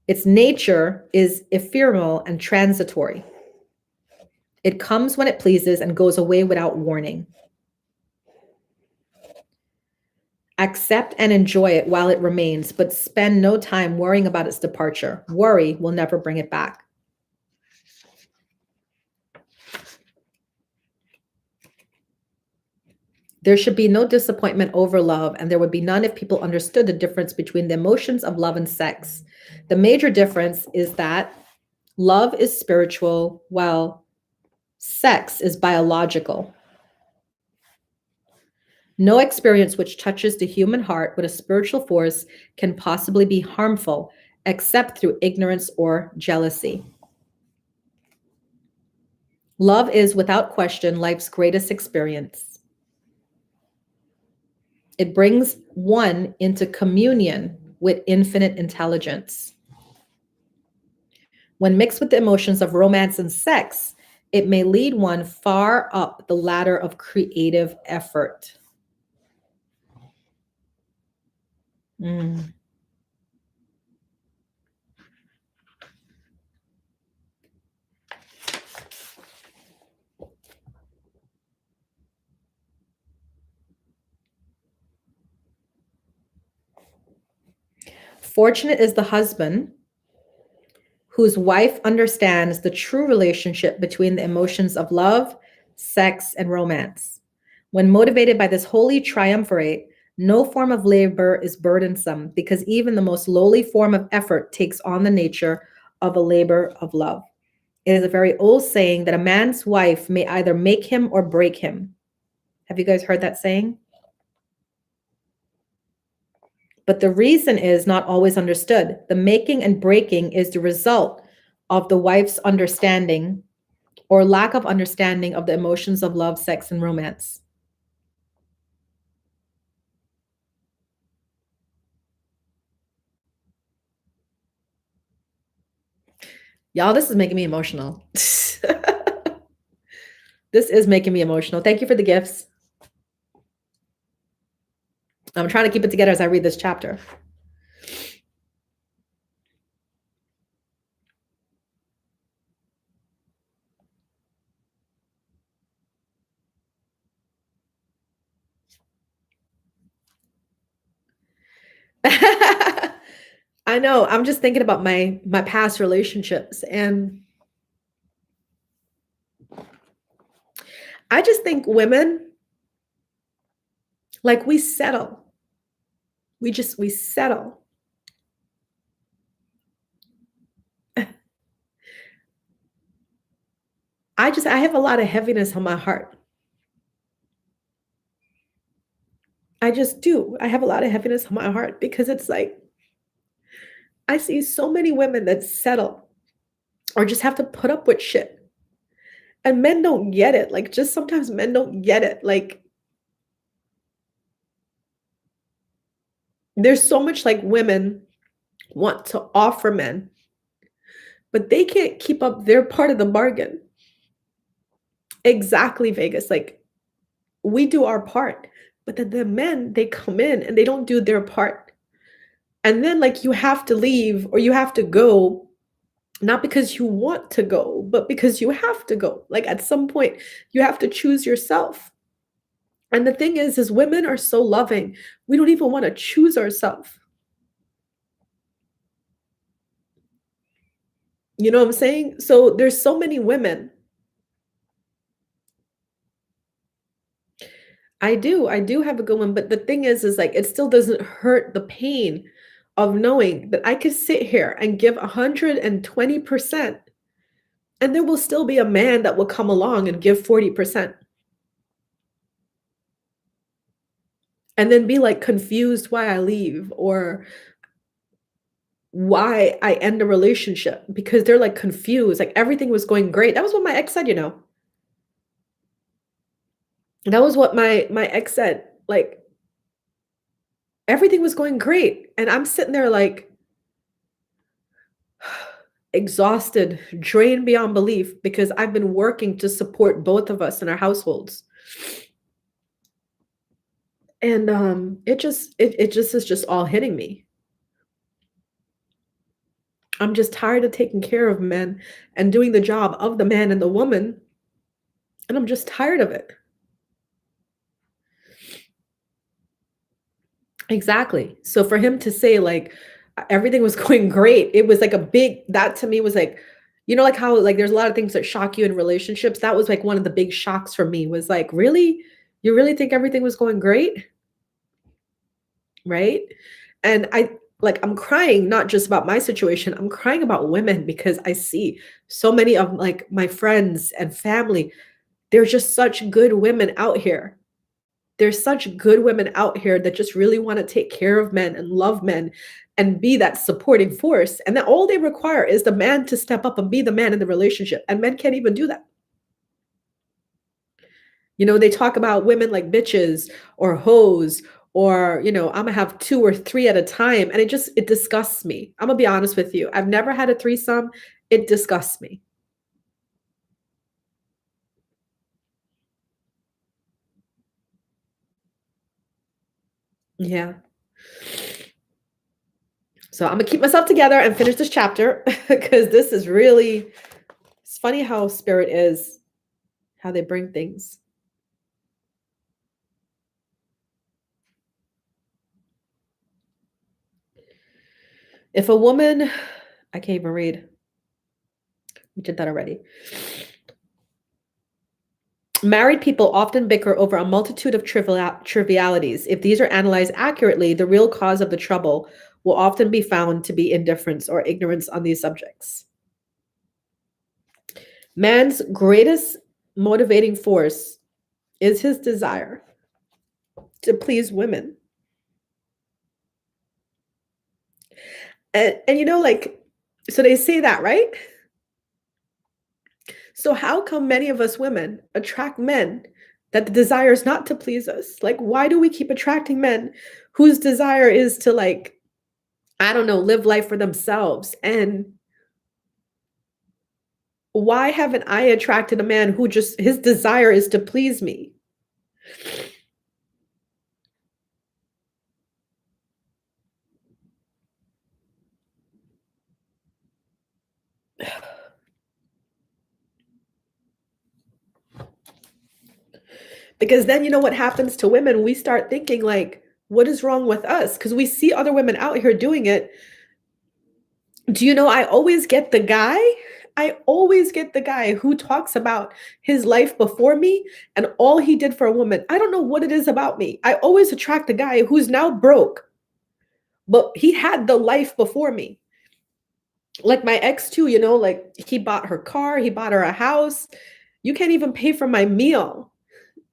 Speaker 1: Its nature is ephemeral and transitory. It comes when it pleases and goes away without warning. Accept and enjoy it while it remains, but spend no time worrying about its departure. Worry will never bring it back. There should be no disappointment over love, and there would be none if people understood the difference between the emotions of love and sex. The major difference is that love is spiritual, while sex is biological. No experience which touches the human heart with a spiritual force can possibly be harmful, except through ignorance or jealousy. Love is, without question, life's greatest experience. It brings one into communion with infinite intelligence. When mixed with the emotions of romance and sex, it may lead one far up the ladder of creative effort. Fortunate is the husband whose wife understands the true relationship between the emotions of love, sex, and romance. When motivated by this holy triumvirate, no form of labor is burdensome because even the most lowly form of effort takes on the nature of a labor of love. It is a very old saying that a man's wife may either make him or break him. Have you guys heard that saying? But the reason is not always understood. The making and breaking is the result of the wife's understanding or lack of understanding of the emotions of love, sex, and romance. Y'all, this is making me emotional. This is making me emotional. Thank you for the gifts. I'm trying to keep it together as I read this chapter. I know. I'm just thinking about my past relationships, and I just think women, like, we settle. We settle. I have a lot of heaviness on my heart. I just do. I have a lot of heaviness on my heart because it's like I see so many women that settle or just have to put up with shit. And men don't get it. Like, just sometimes men don't get it. Like, there's so much like women want to offer men, but they can't keep up their part of the bargain. Exactly, Vegas. Like, we do our part, but then the men, they come in and they don't do their part. And then, like, you have to leave or you have to go, not because you want to go, but because you have to go. Like, at some point, you have to choose yourself. And the thing is women are so loving, we don't even want to choose ourselves. You know what I'm saying? So there's so many women. I do have a good one, but the thing is like, it still doesn't hurt the pain of knowing that I could sit here and give 120%, and there will still be a man that will come along and give 40%. And then be like confused why I leave or why I end a relationship because they're like confused. Like, everything was going great. That was what my ex said, you know. That was what my ex said. Like, everything was going great. And I'm sitting there like exhausted, drained beyond belief because I've been working to support both of us in our households. And it just is just all hitting me. I'm just tired of taking care of men and doing the job of the man and the woman. And I'm just tired of it. Exactly. So for him to say like everything was going great, it was like that to me was like, you know, like how like there's a lot of things that shock you in relationships. That was like one of the big shocks for me was like, really? You really think everything was going great? Right? And I'm crying not just about my situation. I'm crying about women because I see so many of like my friends and family. They're just such good women out here. there's such good women out here that just really want to take care of men and love men and be that supporting force. And that all they require is the man to step up and be the man in the relationship. And men can't even do that. You know, they talk about women like bitches or hoes or, you know, I'm gonna have 2 or 3 at a time. And it disgusts me. I'm gonna be honest with you. I've never had a threesome. It disgusts me. Yeah. So I'm gonna keep myself together and finish this chapter because this is really, it's funny how spirit is, how they bring things. If a woman, I can't even read. We did that already. Married people often bicker over a multitude of trivialities. If these are analyzed accurately, the real cause of the trouble will often be found to be indifference or ignorance on these subjects. Man's greatest motivating force is his desire to please women. And you know, like, so they say that, right? So how come many of us women attract men that the desire is not to please us? Like, why do we keep attracting men whose desire is to, like, I don't know, live life for themselves? And why haven't I attracted a man who just, his desire is to please me? Because then you know what happens to women? We start thinking like, what is wrong with us? Because we see other women out here doing it. Do you know, I always get the guy. I always get the guy who talks about his life before me and all he did for a woman. I don't know what it is about me. I always attract the guy who's now broke, but he had the life before me. Like my ex too, you know, like he bought her car, he bought her a house. You can't even pay for my meal.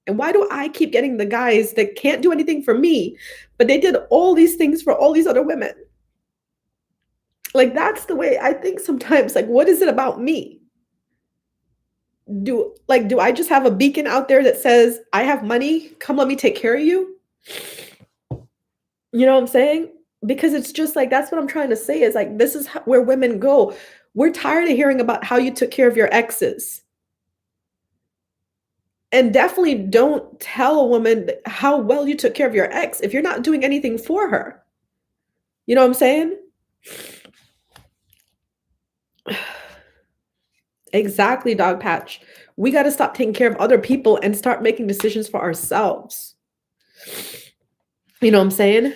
Speaker 1: And why do I keep getting the guys that can't do anything for me, but they did all these things for all these other women? Like, that's the way I think sometimes. Like, what is it about me? Do I just have a beacon out there that says, I have money, come let me take care of you? You know what I'm saying? Because it's just like, that's what I'm trying to say is like, this is where women go. We're tired of hearing about how you took care of your exes. And definitely don't tell a woman how well you took care of your ex if you're not doing anything for her. You know what I'm saying? Exactly, dog patch. We got to stop taking care of other people and start making decisions for ourselves. You know what I'm saying?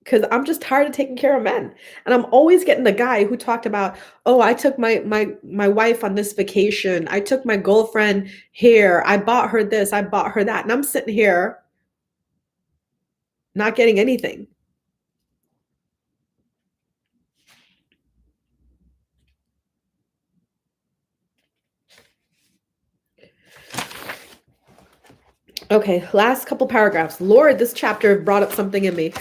Speaker 1: Because I'm just tired of taking care of men. And I'm always getting the guy who talked about, oh, I took my wife on this vacation. I took my girlfriend here. I bought her this. I bought her that. And I'm sitting here not getting anything. Okay, last couple paragraphs. Lord, this chapter brought up something in me.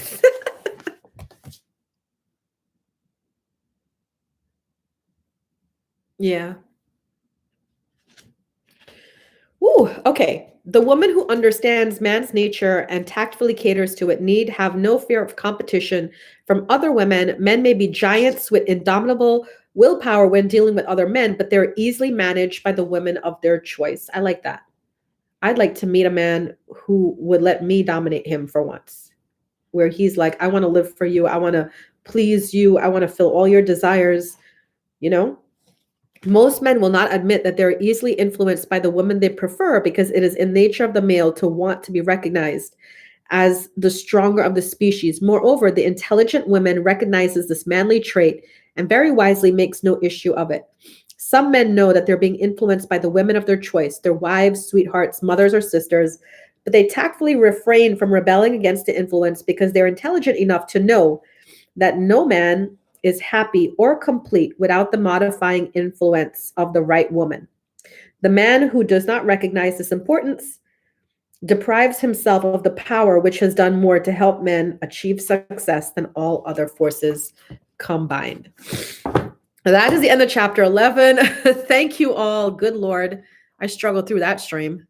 Speaker 1: Yeah. Ooh, okay. The woman who understands man's nature and tactfully caters to it need have no fear of competition from other women. Men may be giants with indomitable willpower when dealing with other men, but they're easily managed by the women of their choice. I like that. I'd like to meet a man who would let me dominate him for once, where he's like, I want to live for you. I want to please you. I want to fill all your desires, you know? Most men will not admit that they're easily influenced by the woman they prefer because it is in nature of the male to want to be recognized as the stronger of the species. Moreover, the intelligent woman recognizes this manly trait and very wisely makes no issue of it. Some men know that they're being influenced by the women of their choice, their wives, sweethearts, mothers, or sisters, but they tactfully refrain from rebelling against the influence because they're intelligent enough to know that no man is happy or complete without the modifying influence of the right woman. The man who does not recognize this importance deprives himself of the power which has done more to help men achieve success than all other forces combined. That is the end of chapter 11. Thank you all. Good Lord. I struggled through that stream.